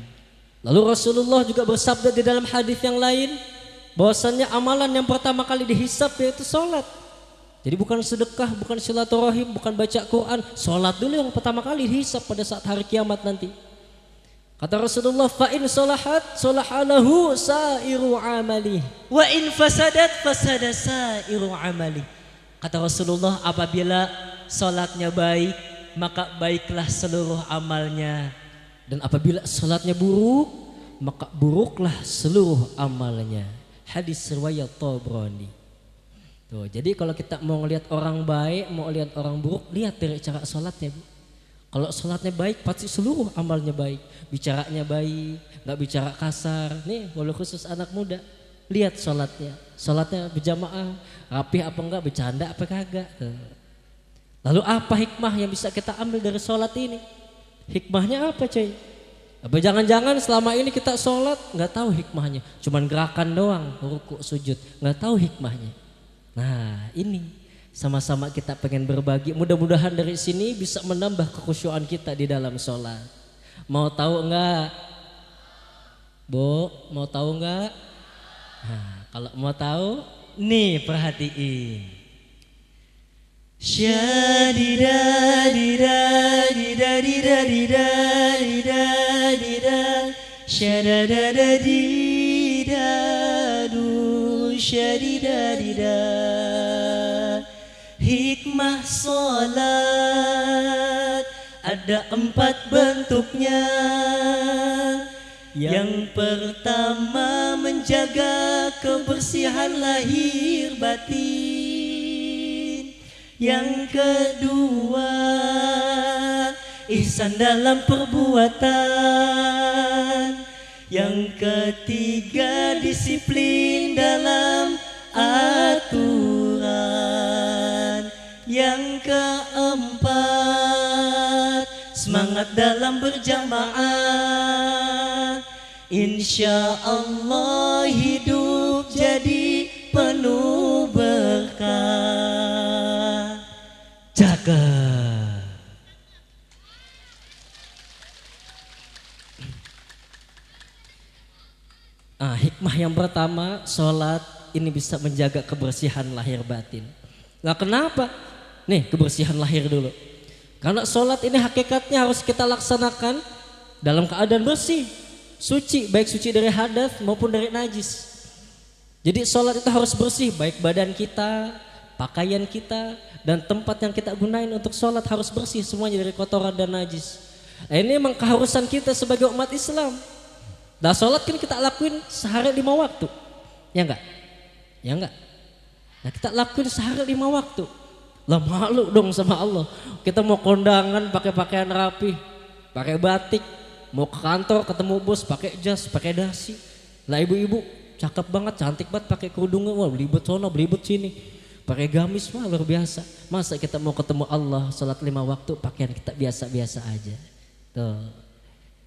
Lalu Rasulullah juga bersabda di dalam hadis yang lain, bahwasannya amalan yang pertama kali dihisab yaitu sholat. Jadi bukan sedekah, bukan silaturahim, bukan baca Quran, sholat dulu yang pertama kali dihisab pada saat hari kiamat nanti. Kata Rasulullah, "Fa in salahat salahalahu sairu amali, wa in fasadat fasada sairu amali." Kata Rasulullah, apabila salatnya baik, maka baiklah seluruh amalnya. Dan apabila salatnya buruk, maka buruklah seluruh amalnya. Hadis riwayat Tabrani. Tuh, jadi kalau kita mau lihat orang baik, mau lihat orang buruk, lihat dari cara salatnya. Kalau sholatnya baik pasti seluruh amalnya baik. Bicaranya baik, nggak bicara kasar. Nih walau khusus anak muda, lihat sholatnya. Sholatnya berjamaah, rapih apa enggak, bercanda apa kagak. Lalu apa hikmah yang bisa kita ambil dari sholat ini? Hikmahnya apa coy? Apa jangan-jangan selama ini kita sholat nggak tahu hikmahnya, cuman gerakan doang, rukuk sujud, nggak tahu hikmahnya. Nah ini sama-sama kita pengen berbagi. Mudah-mudahan dari sini bisa menambah kekhusyuan kita di dalam sholat. Mau tahu enggak? Bu, mau tahu enggak? Nah, kalau mau tahu, nih perhatiin. Syadida dida dida dida dida dida dida syadada dida du syadida dida. Hikmah sholat ada 4 bentuknya. Yang pertama menjaga kebersihan lahir batin. Yang kedua ihsan dalam perbuatan. Yang ketiga disiplin dalam aturan. Yang keempat semangat dalam berjamaah. Insya Allah hidup jadi penuh berkah. Cakep. Hikmah yang pertama, sholat ini bisa menjaga kebersihan lahir batin. Nah kenapa? Nih kebersihan lahir dulu. Karena sholat ini hakikatnya harus kita laksanakan dalam keadaan bersih, suci, baik suci dari hadas maupun dari najis. Jadi sholat itu harus bersih, baik badan kita, pakaian kita, dan tempat yang kita gunain untuk sholat harus bersih semuanya dari kotoran dan najis. Nah, ini memang keharusan kita sebagai umat Islam. Nah sholat kan kita lakuin sehari 5 waktu, ya enggak? Ya enggak? Nah kita lakuin sehari 5 waktu. Lah malu dong sama Allah. Kita mau kondangan pakai pakaian rapi, pakai batik, mau ke kantor ketemu bos pakai jas, pakai dasi. Lah ibu-ibu cakep banget, cantik banget pakai kerudung, wah belibet sono, belibet sini. Pakai gamis, wah luar biasa. Masa kita mau ketemu Allah sholat 5 waktu pakaian kita biasa-biasa aja. Tuh.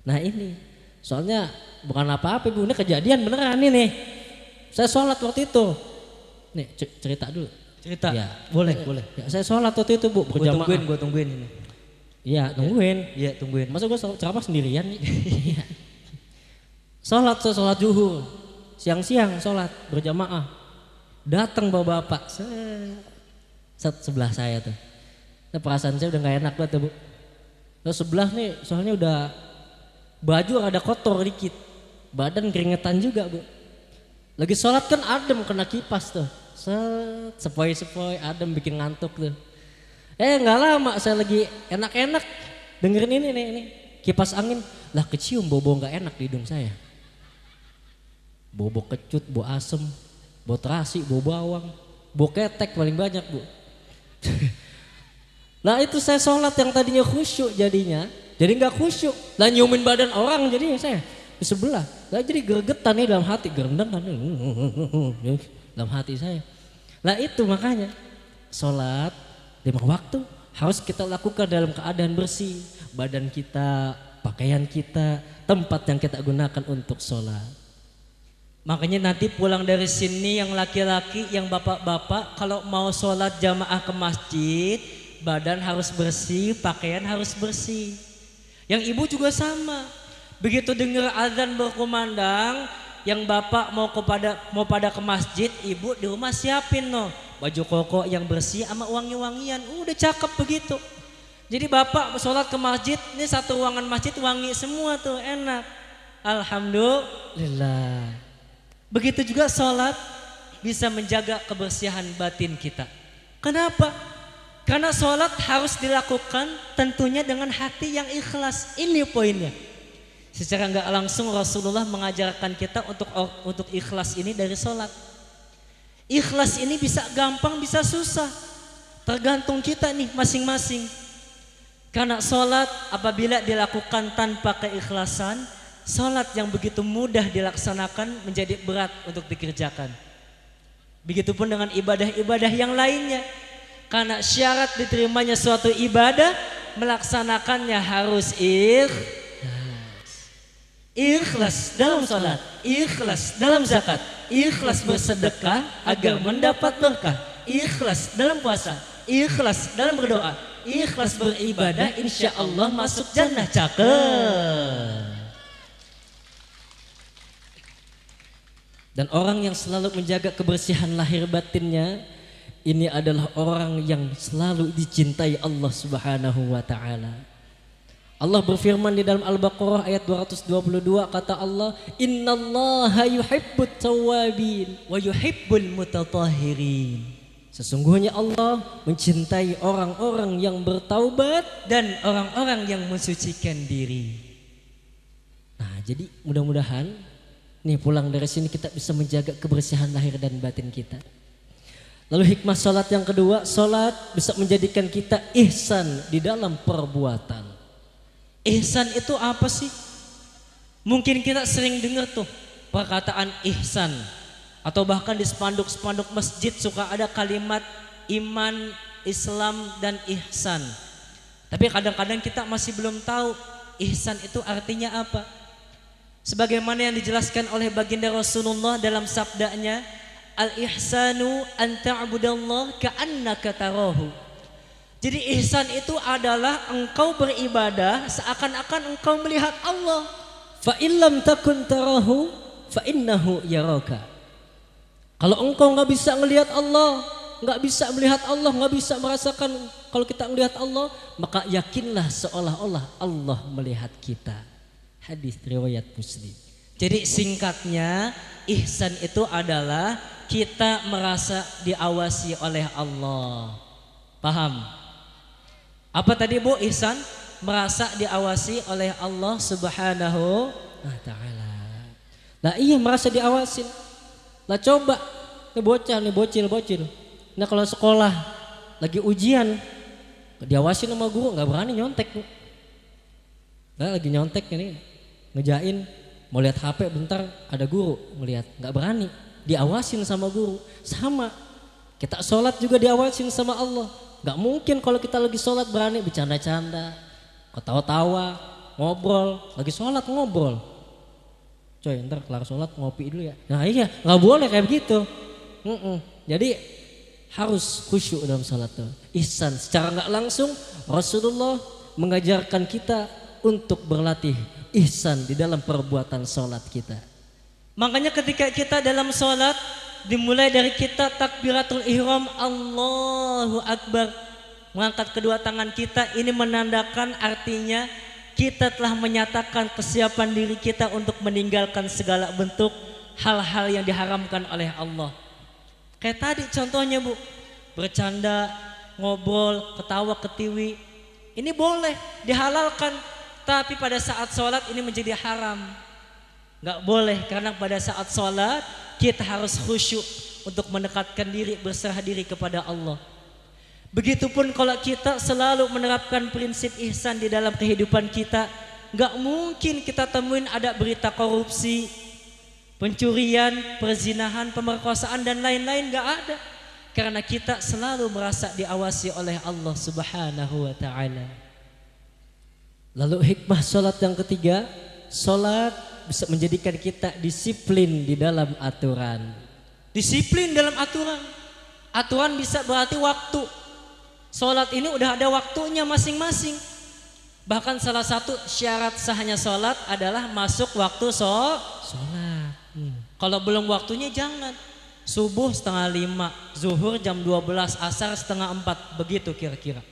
Nah ini soalnya bukan apa-apa ibu, ini kejadian beneran ini. Saya sholat waktu itu. Nih cerita dulu. Cerita? Ya. Boleh. Ya, saya sholat waktu itu bu, berjamaah. Gue tungguin ini. Iya tungguin. Iya tungguin. Masa gue ceramah sendirian nih. Sholat zuhur. Siang-siang sholat berjamaah. Datang bapak-bapak. Sebelah saya tuh. Nah, perasaan saya udah gak enak banget tuh bu. Terus sebelah nih soalnya udah baju rada kotor dikit. Badan keringetan juga bu. Lagi sholat kan adem kena kipas tuh. Sepoi-sepoi adem bikin ngantuk tuh. Nggak lama saya lagi enak-enak dengerin ini nih kipas angin. Lah kecium bau nggak enak di hidung saya. Bau kecut, bau asem, bau terasi, bau bawang, bau ketek paling banyak bu. Nah itu saya sholat yang tadinya khusyuk jadinya jadi nggak khusyuk. Lah nyiumin badan orang jadinya saya di sebelah. Lah jadi gregetan nih dalam hati, gerendang kan dalam hati saya. Nah itu makanya sholat 5 waktu harus kita lakukan dalam keadaan bersih. Badan kita, pakaian kita, tempat yang kita gunakan untuk sholat. Makanya nanti pulang dari sini yang laki-laki, yang bapak-bapak kalau mau sholat jamaah ke masjid, badan harus bersih, pakaian harus bersih. Yang ibu juga sama. Begitu dengar azan berkumandang, yang bapak mau pada ke masjid, ibu di rumah siapin baju koko yang bersih sama wangi-wangian. Udah cakep begitu. Jadi bapak sholat ke masjid, ini satu ruangan masjid wangi semua tuh, enak. Alhamdulillah. Begitu juga sholat bisa menjaga kebersihan batin kita. Kenapa? Karena sholat harus dilakukan tentunya dengan hati yang ikhlas. Ini poinnya. Secara nggak langsung Rasulullah mengajarkan kita untuk ikhlas ini dari sholat. Ikhlas ini bisa gampang, bisa susah. Tergantung kita nih masing-masing. Karena sholat apabila dilakukan tanpa keikhlasan, sholat yang begitu mudah dilaksanakan menjadi berat untuk dikerjakan. Begitupun dengan ibadah-ibadah yang lainnya. Karena syarat diterimanya suatu ibadah, melaksanakannya harus ikhlas dalam sholat, ikhlas dalam zakat, ikhlas bersedekah agar mendapat berkah, ikhlas dalam puasa, ikhlas dalam berdoa, ikhlas beribadah, insya Allah masuk jannah. Cakep. Dan orang yang selalu menjaga kebersihan lahir batinnya, ini adalah orang yang selalu dicintai Allah Subhanahu wa taala. Allah berfirman di dalam Al-Baqarah ayat 222, kata Allah, "Innallaha yuhibbut tawwabin Wa yuhibbul mutatahhirin. Sesungguhnya Allah mencintai orang-orang yang bertaubat Dan orang-orang yang mensucikan diri. Nah, jadi mudah-mudahan nih pulang dari sini kita bisa menjaga kebersihan lahir dan batin kita. Lalu hikmah sholat yang kedua, sholat bisa menjadikan kita ihsan di dalam perbuatan. Ihsan itu apa sih? Mungkin kita sering dengar tuh perkataan ihsan. Atau bahkan di spanduk-spanduk masjid suka ada kalimat iman, Islam, dan ihsan. Tapi kadang-kadang kita masih belum tahu ihsan itu artinya apa. Sebagaimana yang dijelaskan oleh baginda Rasulullah dalam sabdanya, al-ihsanu an ta'budallah ka'annaka tarahu. Jadi ihsan itu adalah engkau beribadah seakan-akan engkau melihat Allah. Fa illam takun tarahu fa innahu yaraka. Kalau engkau nggak bisa melihat Allah, nggak bisa melihat Allah, nggak bisa merasakan kalau kita melihat Allah, maka yakinlah seolah-olah Allah melihat kita. Hadis riwayat Muslim. Jadi singkatnya, ihsan itu adalah kita merasa diawasi oleh Allah. Paham? Apa tadi Bu ihsan? Merasa diawasi oleh Allah Subhanahu wa ta'ala. Lah iya, merasa diawasin. Lah coba nih bocah nih bocil. Nah kalau sekolah lagi ujian diawasin sama guru nggak berani nyontek. Nah lagi nyontek ini ngejain mau lihat HP bentar ada guru ngelihat nggak berani, diawasin sama guru. Sama kita sholat juga diawasin sama Allah. Nggak mungkin kalau kita lagi sholat berani bercanda-canda, ketawa-tawa, ngobrol. Lagi sholat ngobrol, coy ntar kelar sholat ngopi dulu ya. Nah iya nggak boleh kayak begitu. Jadi harus khusyuk dalam sholat tuh. Ihsan secara nggak langsung Rasulullah mengajarkan kita untuk berlatih ihsan di dalam perbuatan sholat kita. Makanya ketika kita dalam sholat, dimulai dari kita takbiratul ihram, Allahu Akbar, mengangkat kedua tangan kita, ini menandakan artinya kita telah menyatakan kesiapan diri kita untuk meninggalkan segala bentuk hal-hal yang diharamkan oleh Allah. Kayak tadi contohnya Bu, bercanda, ngobrol, ketawa, ketiwi, ini boleh, dihalalkan. Tapi pada saat sholat ini menjadi haram. Gak boleh, karena pada saat sholat kita harus khusyuk untuk mendekatkan diri, berserah diri kepada Allah. Begitupun kalau kita selalu menerapkan prinsip ihsan di dalam kehidupan kita, gak mungkin kita temuin ada berita korupsi, pencurian, perzinahan, pemerkosaan dan lain-lain, gak ada. Karena kita selalu merasa diawasi oleh Allah Subhanahu wa ta'ala. Lalu hikmah sholat yang ketiga, sholat bisa menjadikan kita disiplin di dalam aturan. Disiplin dalam aturan. Aturan bisa berarti waktu. Sholat ini udah ada waktunya masing-masing. Bahkan salah satu syarat sahnya sholat adalah masuk waktu sholat. Kalau belum waktunya jangan. Subuh 4:30, zuhur jam 12, asar 3:30, begitu kira-kira.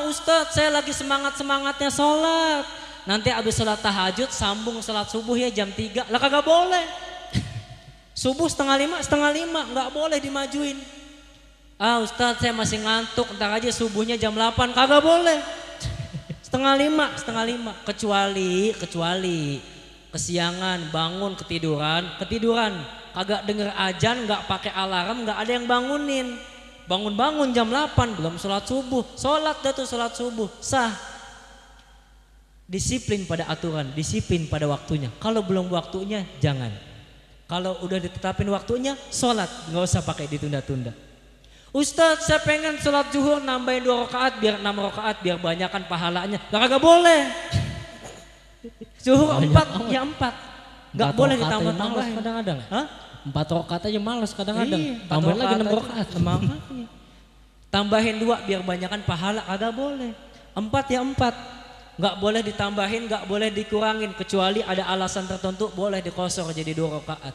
Ustadz saya lagi semangat-semangatnya sholat, nanti abis sholat tahajud sambung sholat subuh ya jam 3, lah kagak boleh. Subuh 4:30, nggak boleh dimajuin. Ustadz saya masih ngantuk, ntar aja subuhnya jam 8, kagak boleh. 4:30, kecuali kesiangan bangun ketiduran, kagak denger ajan, nggak pakai alarm, nggak ada yang bangunin, bangun-bangun jam 8 belum sholat subuh, sholat dah tuh sholat subuh sah. Disiplin pada aturan, disiplin pada waktunya. Kalau belum waktunya jangan. Kalau udah ditetapin waktunya sholat, nggak usah pakai ditunda-tunda. Ustadz saya pengen sholat zuhur nambahin 2 rakaat biar 6 rakaat biar banyakan pahalanya. Gak boleh. Zuhur 4 ya 4. Gak boleh ditambah-tambahin. Kadang-kadang. Hah? 4 rakaat aja malas kadang-kadang. Iya, Tambahin lagi 6 rakaat. Tambahin 2 biar banyakan pahala, agak boleh. 4 ya 4. Gak boleh ditambahin, gak boleh dikurangin. Kecuali ada alasan tertentu boleh dikosor jadi 2 rakaat.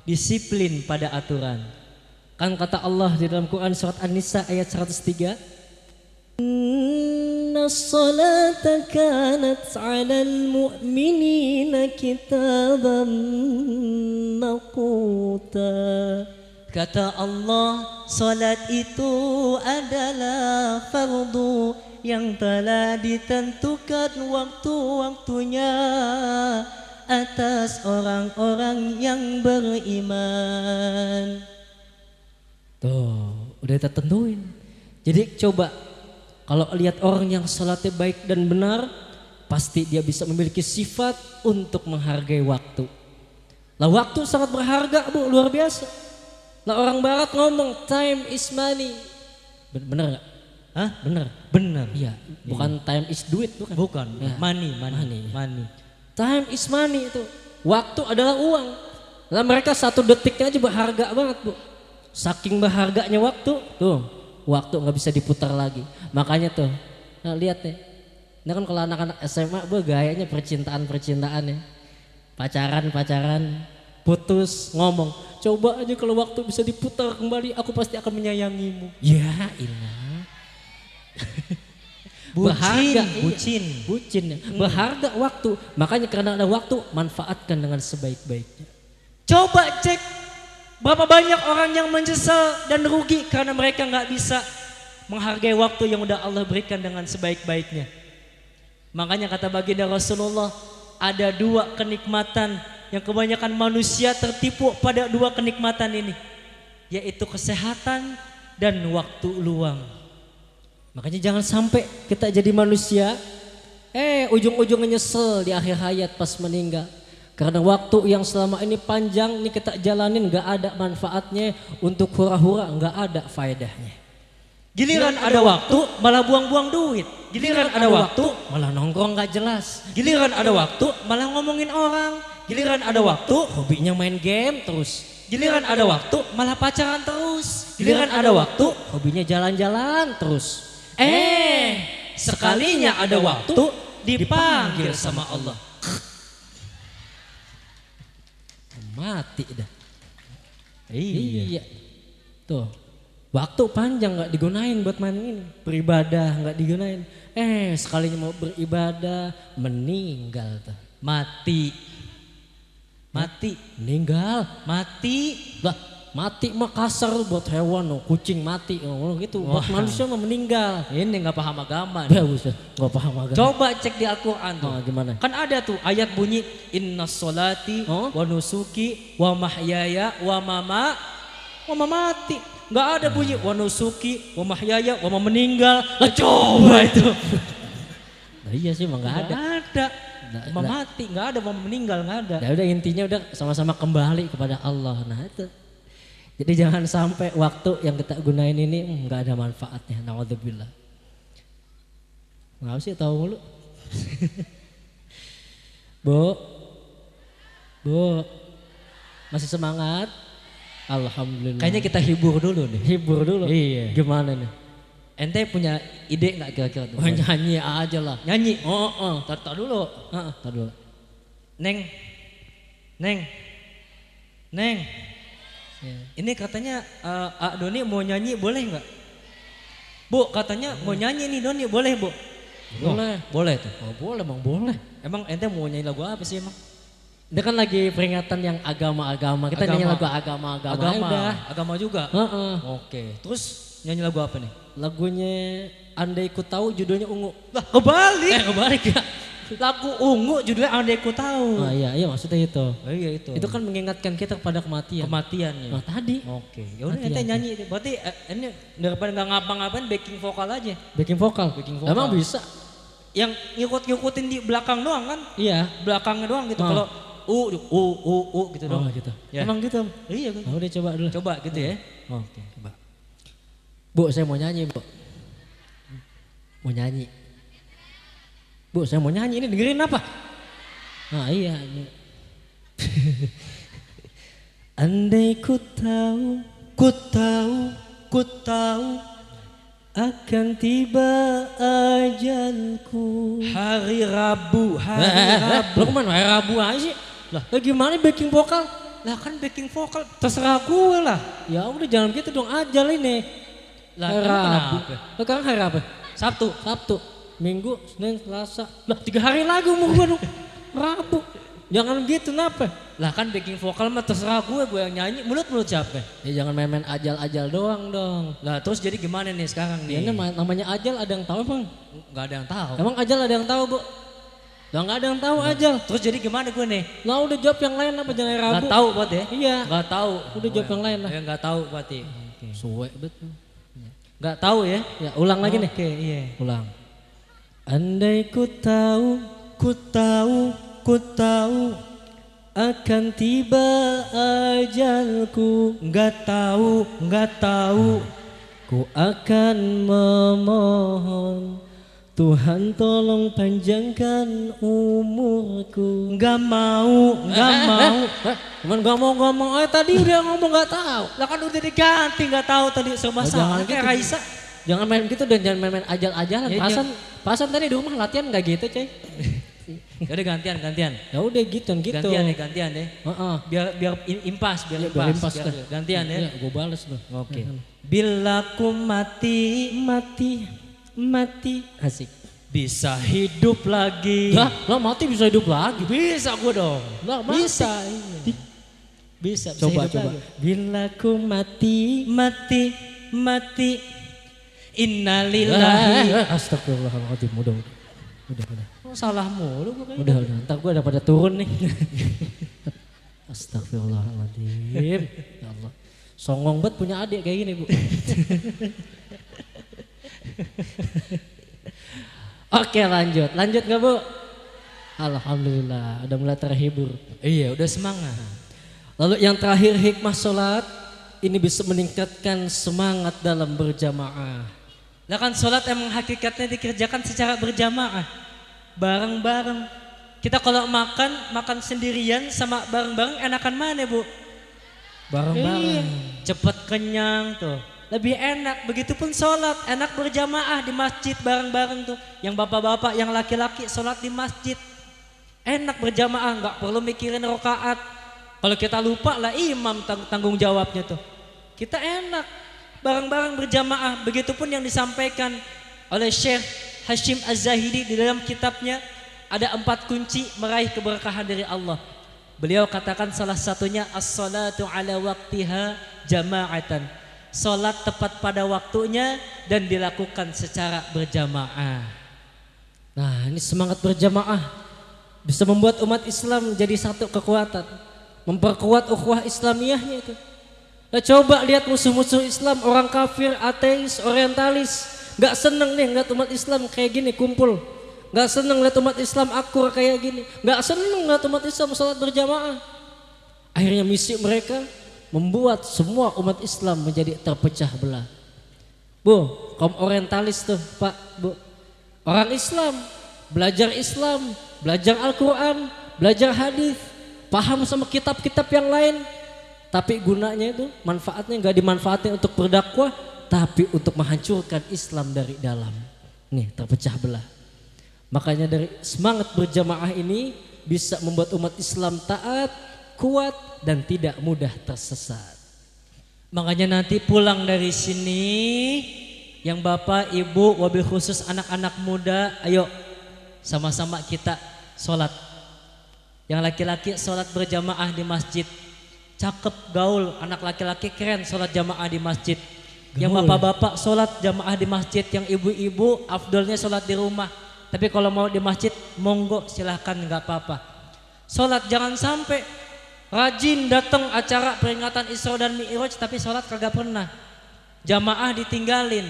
Disiplin pada aturan. Kan kata Allah di dalam Quran surat An-Nisa ayat 103. Inna salata kanat 'alal mu'minina kitaban maquta. Kata Allah, salat itu adalah fardu yang telah ditentukan waktu-waktunya atas orang-orang yang beriman. Tuh, udah kita tentuin. Jadi coba kalau lihat orang yang salatnya baik dan benar, pasti dia bisa memiliki sifat untuk menghargai waktu. Lah waktu sangat berharga, Bu, luar biasa. Lah orang barat ngomong time is money. Bener gak? Hah? Bener. Benar. Iya, bukan time is duit, bukan. Bukan. Ya. Money. Time is money itu. Waktu adalah uang. Lah mereka 1 detiknya aja berharga banget, Bu. Saking berharganya waktu, tuh waktu nggak bisa diputar lagi. Makanya tuh, nah lihat deh. Ini kan kalau anak-anak SMA, Bu, gayanya percintaan ya. Pacaran, putus, ngomong. Coba aja kalau waktu bisa diputar kembali, aku pasti akan menyayangimu. Ya ilah. Bucin ya. Berharga waktu. Makanya karena ada waktu, manfaatkan dengan sebaik-baiknya. Coba cek berapa banyak orang yang menyesal dan rugi karena mereka nggak bisa menghargai waktu yang udah Allah berikan dengan sebaik-baiknya. Makanya kata baginda Rasulullah, ada 2 kenikmatan yang kebanyakan manusia tertipu pada 2 kenikmatan ini, yaitu kesehatan dan waktu luang. Makanya jangan sampai kita jadi manusia ujung-ujungnya nyesel di akhir hayat pas meninggal. Karena waktu yang selama ini panjang ini kita jalanin gak ada manfaatnya, untuk hura-hura gak ada faedahnya. Giliran ada waktu malah buang-buang duit. Giliran ada waktu malah nongkrong gak jelas. Giliran ada waktu malah ngomongin orang. Giliran ada waktu hobinya main game terus. Giliran ada waktu malah pacaran terus. Giliran ada waktu hobinya jalan-jalan terus. Sekalinya ada waktu dipanggil sama Allah. Mati dah. Iya. Tuh. Waktu panjang gak digunain buat main ini. Beribadah gak digunain. Sekalinya mau beribadah meninggal tuh. Mati. Meninggal. Mati. Lah, mati mah kasar buat hewan, kucing mati gitu. Buat manusia mah meninggal. Ini nggak paham agama. Bagus, nggak paham agama. Coba cek di Al-Quran tuh. Gimana? Kan ada tuh ayat bunyi inna sholati wa nusuki wa mahyaya wa mamati. Nggak ada bunyi wa nusuki wa mahyaya wa meninggal. Lah coba itu. Nah, iya sih, emang nggak ada. Mati nggak ada, mau meninggal nggak ada. Ya udah, intinya udah sama-sama kembali kepada Allah. Nah itu. Jadi jangan sampai waktu yang kita gunain ini nggak ada manfaatnya. Naudzubillah. Nggak sih tahu mulu. Bu, masih semangat? Alhamdulillah. Kayaknya kita hibur dulu nih. Hibur dulu. Iya. Gimana nih? Ente punya ide nggak kira-kira tuh? Nyanyi aja lah. Nyanyi. Tar dulu. Tar dulu. Neng. Ya. Ini katanya Doni mau nyanyi, boleh nggak? Bu, katanya mau nyanyi nih Doni, boleh Bu? Boleh. Boleh tuh. Boleh bang, boleh. Emang ente mau nyanyi lagu apa sih emang? Ini kan lagi peringatan yang agama-agama. Kita nyanyi lagu agama. Agama juga? Oke. Terus nyanyi lagu apa nih? Lagunya Andai Ku Tahu, judulnya Ungu. Lah kebalik. Kebalik ya? Lagu ungu judulnya Andai Ku Tahu. Oh iya maksudnya itu. Oh iya itu. Itu kan mengingatkan kita kepada kematian. Kematiannya. Nah tadi. Oke, ya udah Hati-hati. ente nyanyi. Berarti ini daripada nggak ngapa-ngapain backing vokal aja. Backing vokal. Backing vokal. Emang bisa? Yang ngikut-ngikutin di belakang doang kan? Iya. Belakangnya doang gitu. Oh. Kalau gitu Oh doang. gitu. Ya. Emang gitu? Iya kan. Nah, udah coba dulu. Coba gitu ya. Oke, coba. Bu, saya mau nyanyi, Bu. Mau nyanyi. Bu, saya mau nyanyi. Ini dengerin apa? Nah, iya. Andai ku tahu akan tiba ajalku. Hari Rabu. Lo kemana? Hari Rabu aja sih. Lah, gimana backing vokal? Lah kan backing vokal terserah gue lah. Ya udah jangan gitu dong, ajal ini. Lah Hari emang Rabu. kenapa? Sekarang hari apa? Sabtu, Minggu, Senin, Selasa. Lah 3 hari lagi umur gue dong. Rabu. Jangan gitu, kenapa? Lah kan backing vokal mah terserah gue yang nyanyi. Mulut siapa? Ya jangan main-main ajal-ajal doang dong. Lah terus jadi gimana nih sekarang nih? Ini namanya ajal ada yang tahu emang? Nggak ada yang tahu. Emang ajal ada yang tahu, Bu? Lah nggak ada yang tahu ajal. Terus jadi gimana gue nih? Lah udah jawab yang lain apa jangan Rabu? Nggak tahu buat ya? Iya. Nggak tahu. Udah jawab yang lain lah. Ya nggak tahu berarti. Suwe betul. Nggak tahu ya? Ya ulang lagi nih. Oke, iya. Ulang. Andai ku tahu akan tiba ajalku. Nggak tahu. Ku akan memohon Tuhan tolong panjangkan umurku. Nggak mau. Cuman gak mau tadi udah ngomong gak tahu. Lah kan udah diganti nggak tahu tadi serba salah. Kayak Raisa. Jangan main gitu dan jangan main-main ajal-ajalan. Ya, Pasan tadi di rumah latihan gak gitu, coy. Ya udah gantian. Ya udah gitu. Gantian deh. Heeh. Biar impas, Biar impas biar dah. gantian ya. Iya, gue bales loh. Oke. Bila ku mati Asik. bisa hidup lagi. Lah, lo mati bisa hidup lagi. Bisa gue dong. Lah, mati. Bisa. Coba. hidup lagi. Bila ku mati. Innalillahi. Astagfirullahaladzim. Udah. Oh, salah mulu gue kayaknya. Udah. Ntar gue udah pada turun nih. Astagfirullahaladzim. Ya Allah. Songong banget punya adik kayak gini, Bu. Oke, lanjut gak, Bu? Alhamdulillah, udah mulai terhibur. Iya, udah semangat. Lalu yang terakhir, hikmah sholat ini bisa meningkatkan semangat dalam berjamaah. Nah kan sholat emang hakikatnya dikerjakan secara berjamaah, bareng-bareng. Kita kalau makan sendirian sama bareng-bareng enakan mana, Bu? Bareng-bareng. Cepet kenyang tuh. Lebih enak, begitupun sholat, enak berjamaah di masjid bareng-bareng tuh. Yang bapak-bapak, yang laki-laki sholat di masjid. Enak berjamaah, nggak perlu mikirin rokaat. Kalau kita lupa lah imam tanggung jawabnya tuh. Kita enak, bareng-bareng berjamaah. Begitupun yang disampaikan oleh Syekh Hashim Az-Zahidi di dalam kitabnya. Ada 4 kunci meraih keberkahan dari Allah. Beliau katakan salah satunya as-salatu ala waqtiha jama'atan. Salat tepat pada waktunya dan dilakukan secara berjamaah. Nah, ini semangat berjamaah bisa membuat umat Islam jadi satu kekuatan, memperkuat ukhuwah Islamiyahnya itu. Nah, coba lihat musuh-musuh Islam, orang kafir, ateis, orientalis, nggak seneng nih ngeliat umat Islam kayak gini kumpul, nggak seneng ngeliat umat Islam akur kayak gini, nggak seneng ngeliat umat Islam salat berjamaah. Akhirnya misi mereka membuat semua umat Islam menjadi terpecah belah. Bu, kaum orientalis tuh, Pak, Bu. Orang Islam, belajar Al-Quran, belajar hadis, paham sama kitab-kitab yang lain. Tapi gunanya itu, manfaatnya nggak dimanfaatkan untuk berdakwah, tapi untuk menghancurkan Islam dari dalam. Nih, terpecah belah. Makanya dari semangat berjamaah ini bisa membuat umat Islam taat, kuat, dan tidak mudah tersesat. Makanya nanti pulang dari sini, yang bapak, ibu, wabil khusus anak-anak muda, ayo sama-sama kita sholat. Yang laki-laki sholat berjamaah di masjid. Cakep, gaul, anak laki-laki keren sholat jamaah di masjid. Yang bapak-bapak sholat jamaah di masjid, yang ibu-ibu afdolnya sholat di rumah. Tapi kalau mau di masjid, monggo silahkan nggak apa-apa. Sholat jangan sampai rajin datang acara peringatan Isra dan Mi'raj tapi sholat kagak pernah. Jamaah ditinggalin,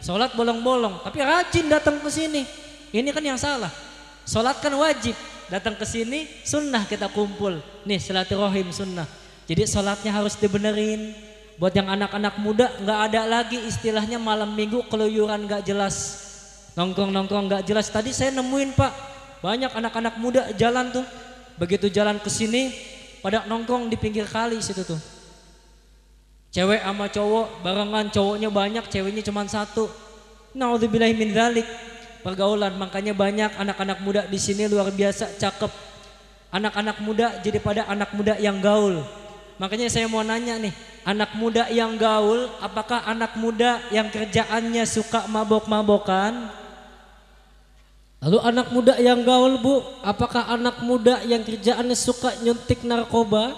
sholat bolong-bolong tapi rajin datang ke sini. Ini kan yang salah. Sholat kan wajib, datang ke sini sunnah kita kumpul. Nih silaturahim sunnah. Jadi sholatnya harus dibenerin. Buat yang anak-anak muda nggak ada lagi istilahnya malam minggu keluyuran nggak jelas, nongkrong-nongkrong nggak jelas. Tadi saya nemuin Pak, banyak anak-anak muda jalan tuh, begitu jalan ke sini pada nongkrong di pinggir kali situ tuh. Cewek sama cowok barengan, cowoknya banyak, ceweknya cuma satu. Naudzubillahi min dzalik. Pergaulan, makanya banyak anak-anak muda di sini luar biasa cakep. Anak-anak muda jadi pada anak muda yang gaul. Makanya saya mau nanya nih, anak muda yang gaul, apakah anak muda yang kerjaannya suka mabok-mabokan? Lalu anak muda yang gaul Bu, apakah anak muda yang kerjaannya suka nyuntik narkoba?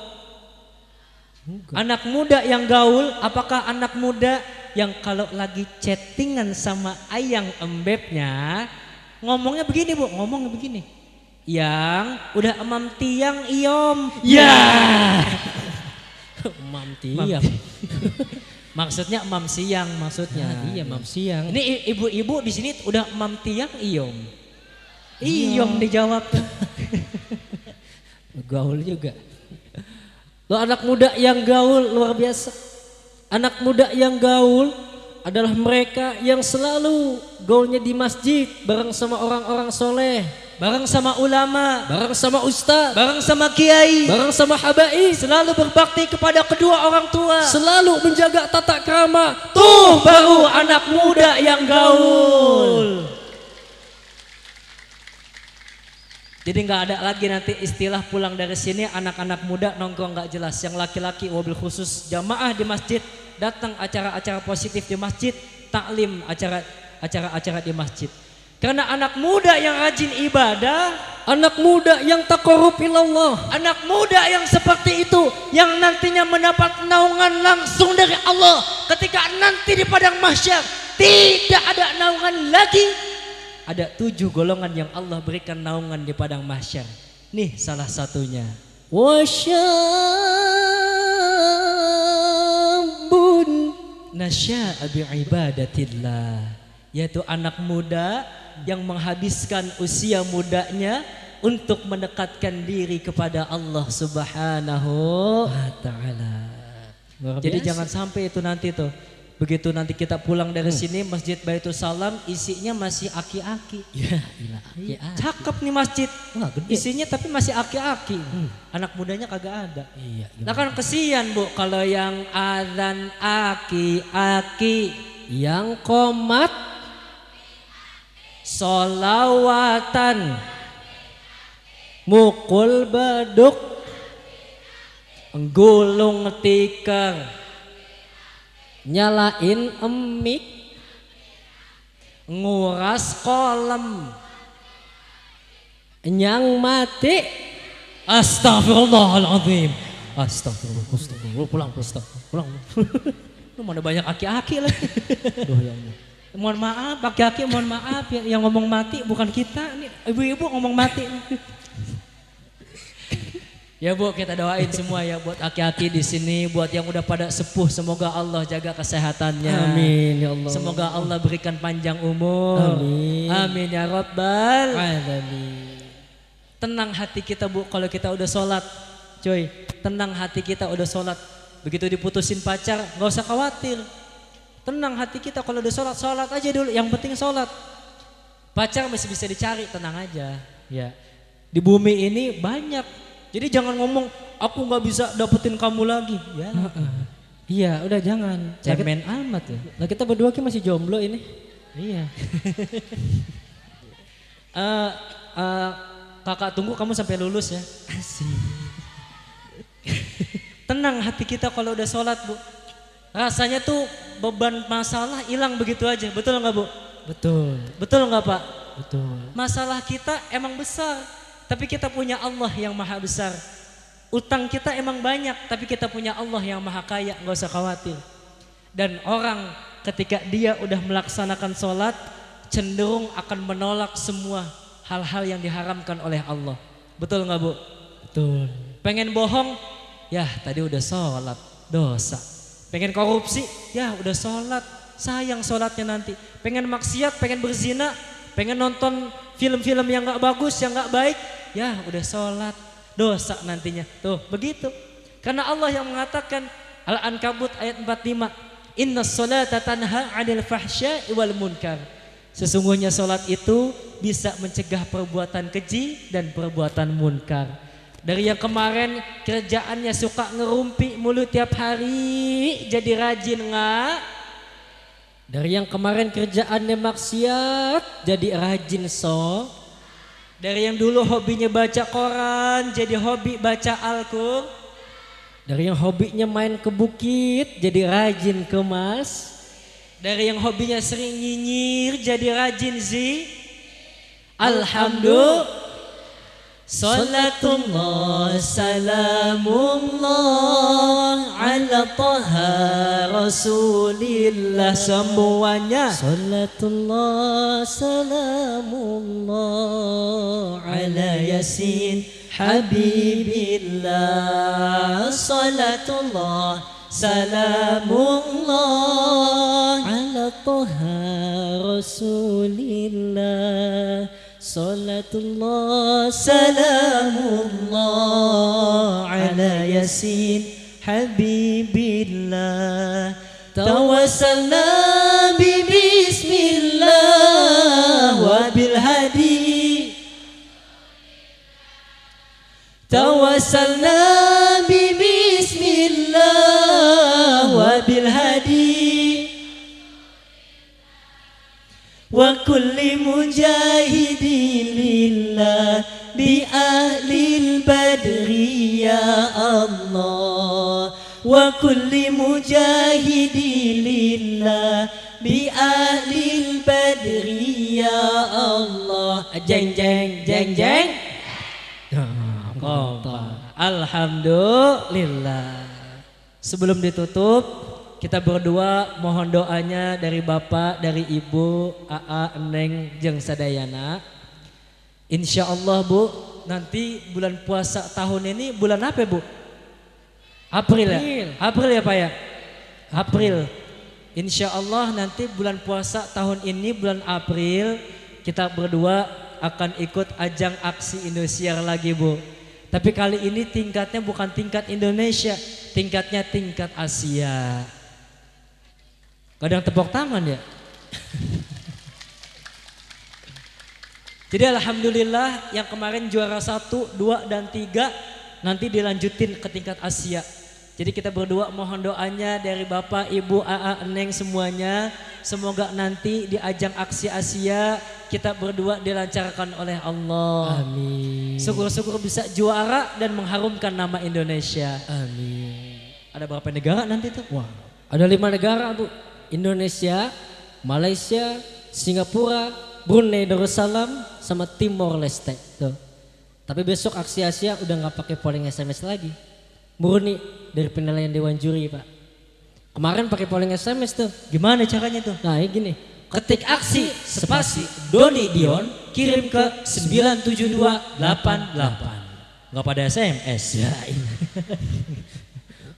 Anak muda yang gaul, apakah anak muda yang kalau lagi chattingan sama ayang embebnya ngomongnya begini Bu, ngomongnya begini, yang udah emam tiang iom ya. Mam tiang. Maksudnya emam siang maksudnya. Iya mam siang. Ini ibu-ibu di sini udah emam tiang iom. Iom dijawab tuh. Gaul juga. Lo anak muda yang gaul luar biasa. Anak muda yang gaul adalah mereka yang selalu gaulnya di masjid bareng sama orang-orang soleh, bareng sama ulama, bareng sama ustaz, bareng sama kiai, bareng sama habaib, selalu berbakti kepada kedua orang tua, selalu menjaga tata krama. Tuh baru anak muda yang gaul. Jadi nggak ada lagi nanti istilah pulang dari sini anak-anak muda nongkrong nggak jelas. Yang laki-laki wabil khusus jamaah di masjid, datang acara-acara positif di masjid, taklim acara-acara di masjid. Karena anak muda yang rajin ibadah, anak muda yang taqarrub ilallah, anak muda yang seperti itu yang nantinya mendapat naungan langsung dari Allah ketika nanti di padang mahsyar tidak ada naungan lagi. Ada 7 golongan yang Allah berikan naungan di padang mahsyar. Nih salah satunya. Wasyabun nasya'a bi'ibadatillah, yaitu anak muda yang menghabiskan usia mudanya untuk mendekatkan diri kepada Allah Subhanahu wa ta'ala. Jadi jangan sampai itu nanti tuh, begitu nanti kita pulang dari sini Masjid Baitul Salam isinya masih aki-aki. Ya, aki-aki. Cakep nih masjid. Wah, gede. Isinya tapi masih aki-aki. Anak mudanya kagak ada. Iya. Nah kan kesian Bu kalau yang azan aki-aki, yang qomat solawatan, mukul baduk, gulung tikar, nyalain emik, nguras kolam, nyang mati. Astagfirullahaladzim. Astagfirullah. Pulang. Lu mana banyak aki-aki lagi. Duh ya Allah. Mohon maaf, aki-aki mohon maaf ya. Yang ngomong mati bukan kita. Nih, ibu-ibu ngomong mati. Ya Bu, kita doain semua ya buat aki-aki di sini, buat yang udah pada sepuh, semoga Allah jaga kesehatannya. Amin ya Allah. Semoga Allah berikan panjang umur. Amin. Amin ya Rabbal Alamin. Tenang hati kita Bu kalau kita udah sholat, coy. Tenang hati kita udah sholat. Begitu diputusin pacar, nggak usah khawatir. Tenang hati kita kalau udah sholat, sholat aja dulu. Yang penting sholat. Pacar masih bisa dicari, tenang aja. Ya. Di bumi ini banyak. Jadi jangan ngomong aku nggak bisa dapetin kamu lagi. Ya. Iya, udah jangan. Cemen amat ya. Nah kita berdua ki masih jomblo ini. Iya. Kakak tunggu kamu sampai lulus ya. Asik. Tenang hati kita kalau udah sholat Bu. Rasanya tuh beban masalah hilang begitu aja. Betul nggak Bu? Betul. Betul nggak Pak? Betul. Masalah kita emang besar, tapi kita punya Allah yang maha besar. Utang kita emang banyak, tapi kita punya Allah yang maha kaya, nggak usah khawatir. Dan orang ketika dia udah melaksanakan sholat, cenderung akan menolak semua hal-hal yang diharamkan oleh Allah. Betul nggak Bu? Betul. Pengen bohong, ya tadi udah sholat, dosa. Pengen korupsi, ya udah sholat, sayang sholatnya nanti. Pengen maksiat, pengen berzina, pengen nonton film-film yang nggak bagus, yang nggak baik, ya udah sholat, dosa nantinya. Tuh begitu. Karena Allah yang mengatakan Al-Ankabut ayat 45, Inna sholata tanha 'anil fahsya'i wal munkar. Sesungguhnya sholat itu bisa mencegah perbuatan keji dan perbuatan munkar. Dari yang kemarin kerjaannya suka ngerumpi mulu tiap hari, jadi rajin nggak? Dari yang kemarin kerjaannya maksiat, jadi rajin so. Dari yang dulu hobinya baca koran, jadi hobi baca Al-Qur'an. Dari yang hobinya main ke bukit, jadi rajin ke mas. Dari yang hobinya sering nyinyir, jadi rajin Alhamdulillah. Salatullah salamullah ala taha rasulillah. Semuanya. Salatullah salamullah ala yasin habibillah. Salatullah salamullah ala taha rasulillah. Salatullah salamullah ala yasin habibillah. Tawassalna bi bismillah wa bil hadi. Tawassalna bi bismillah wa bil hadi. Wa kulli mujahidin lillah bi ahlil badri ya Allah. Wa kulli mujahidin lillah bi ahlil badri ya Allah. Jeng jeng jeng jeng. Alhamdulillah. Sebelum ditutup, kita berdua mohon doanya dari Bapak, dari Ibu, Aa, Neng, jeung sadayana. Insya Allah Bu, nanti bulan puasa tahun ini bulan apa Bu? April ya? April ya Pak ya? April. Insya Allah nanti bulan puasa tahun ini bulan April kita berdua akan ikut ajang aksi Indosiar lagi Bu. Tapi kali ini tingkatnya bukan tingkat Indonesia, tingkatnya tingkat Asia. Kadang tepuk tangan ya. Jadi alhamdulillah yang kemarin juara 1, 2, dan 3 nanti dilanjutin ke tingkat Asia. Jadi kita berdua mohon doanya dari Bapak, Ibu, Aa, Neng semuanya. Semoga nanti di ajang aksi Asia kita berdua dilancarkan oleh Allah. Amin. Syukur-syukur bisa juara dan mengharumkan nama Indonesia. Amin. Ada berapa negara nanti tuh? Wah, ada 5 negara Bu. Indonesia, Malaysia, Singapura, Brunei Darussalam, sama Timor Leste. Tuh. Tapi besok aksi Asia udah nggak pakai polling SMS lagi. Murni dari penilaian Dewan Juri Pak. Kemarin pakai polling SMS tuh. Gimana caranya tuh? Nah gini. Ketik aksi spasi Doni Dion, kirim ke 97288. Nggak pada SMS. Ya iya.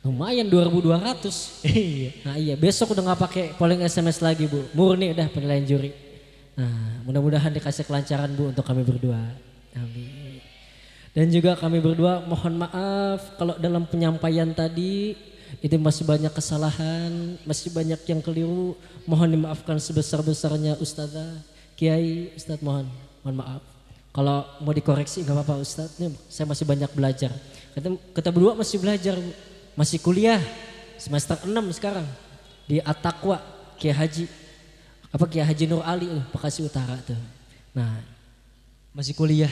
Lumayan 2.200. Iya. Nah iya besok udah nggak pakai polling SMS lagi Bu. Murni udah penilaian juri. Nah mudah-mudahan dikasih kelancaran Bu untuk kami berdua. Amin. Dan juga kami berdua mohon maaf kalau dalam penyampaian tadi itu masih banyak kesalahan, masih banyak yang keliru. Mohon dimaafkan sebesar-besarnya Ustazah, Kiai, Ustadz mohon maaf. Kalau mau dikoreksi nggak apa-apa Ustadz, ini saya masih banyak belajar. Kita berdua masih belajar, masih kuliah semester 6 sekarang di At-Taqwa Kiai Haji Nur Ali Bekasi Utara tuh. Nah masih kuliah.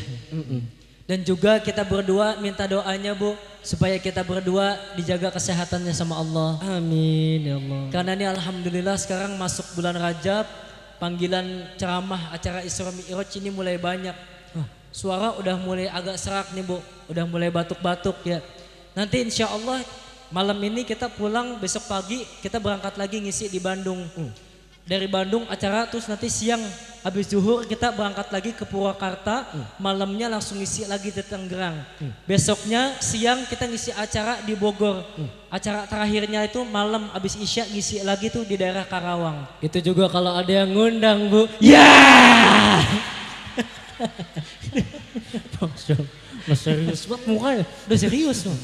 Dan juga kita berdua minta doanya Bu, supaya kita berdua dijaga kesehatannya sama Allah. Amin ya Allah. Karena ini alhamdulillah sekarang masuk bulan Rajab, panggilan ceramah acara Isra Mi'raj ini mulai banyak. Suara udah mulai agak serak nih Bu, udah mulai batuk-batuk ya. Nanti insya Allah malam ini kita pulang, besok pagi kita berangkat lagi ngisi di Bandung. Dari Bandung acara terus nanti siang habis zuhur kita berangkat lagi ke Purwakarta, malamnya langsung ngisi lagi di Tangerang. Besoknya siang kita ngisi acara di Bogor. Acara terakhirnya itu malam habis Isya ngisi lagi tuh di daerah Karawang. Itu juga kalau ada yang ngundang, Bu. Ya! Mas serius banget mukanya. Udah serius loh.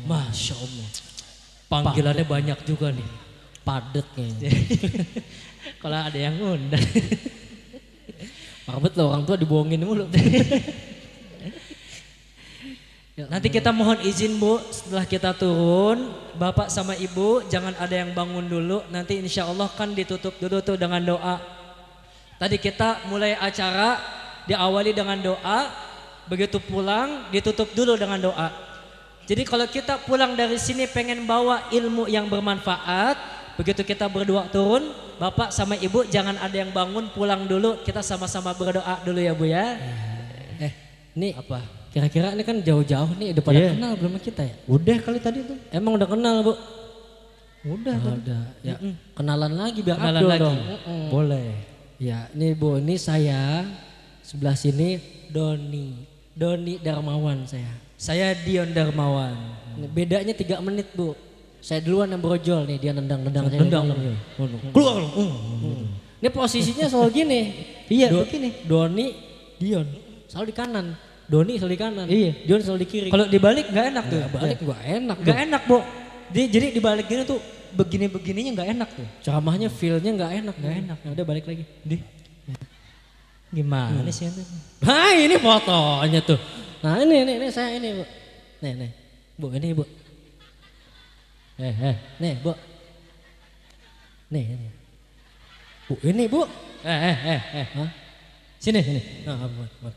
Masya Allah. Panggilannya banyak juga nih. Padet kayaknya. Kalau ada yang ngundang. Marbet loh, orang tua dibohongin mulu. Nanti kita mohon izin Bu, setelah kita turun, Bapak sama Ibu jangan ada yang bangun dulu. Nanti insya Allah kan ditutup dulu tuh dengan doa. Tadi kita mulai acara diawali dengan doa, begitu pulang ditutup dulu dengan doa. Jadi kalau kita pulang dari sini pengen bawa ilmu yang bermanfaat, begitu kita berdua turun, Bapak sama Ibu jangan ada yang bangun, pulang dulu, kita sama-sama berdoa dulu ya Bu ya. Nih Apa? kira-kira ini kan jauh-jauh nih udah pada kenal belum kita ya? Udah kali tadi tuh. Emang udah kenal, Bu? Udah. Udah. Ya, kenalan lagi biar Kenalan Abdul lagi. dong. Boleh. Ya, ini Bu, ini saya sebelah sini Doni Darmawan saya. Saya Dion Darmawan. Bedanya 3 menit, Bu. Saya duluan yang brojol nih, dia nendang-nendang saya. Nendang. Keluar. Ini posisinya selalu gini. Iya, begini. Doni, Dion selalu di kanan. Doni selalu di kanan. Iya. Dion selalu di kiri. Kalau dibalik nggak enak tuh. balik gua enak. Nggak enak Bu. Jadi dibalik gini tuh begini-begininya nggak enak tuh. Ceramahnya feel-nya nggak enak. Nggak enak. Ya udah balik lagi. Gimana sih itu? Nah ini fotonya tuh. Nah ini saya ini Bu. Nih. Bu ini Bu. Nih Bu. Nih. Bu ini Bu. Hah? Sini. Nah, Bu.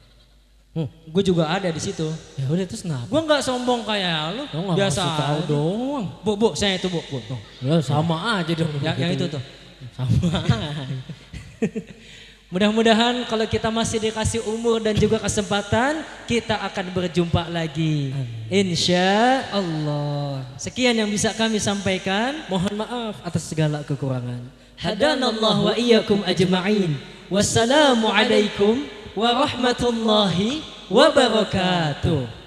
Gue juga ada di situ. Ya udah terus kenapa? Gue nggak sombong kayak lu. Lo nggak Biasa kasih tahu aja. doang. Bu, saya itu Bu. Ya sama aja dong. Yang itu tuh. Sama. Mudah-mudahan kalau kita masih dikasih umur dan juga kesempatan, kita akan berjumpa lagi. Insya Allah. Sekian yang bisa kami sampaikan. Mohon maaf atas segala kekurangan. Hadanallahu wa iyyakum ajma'in. Wassalamualaikum warahmatullahi wabarakatuh.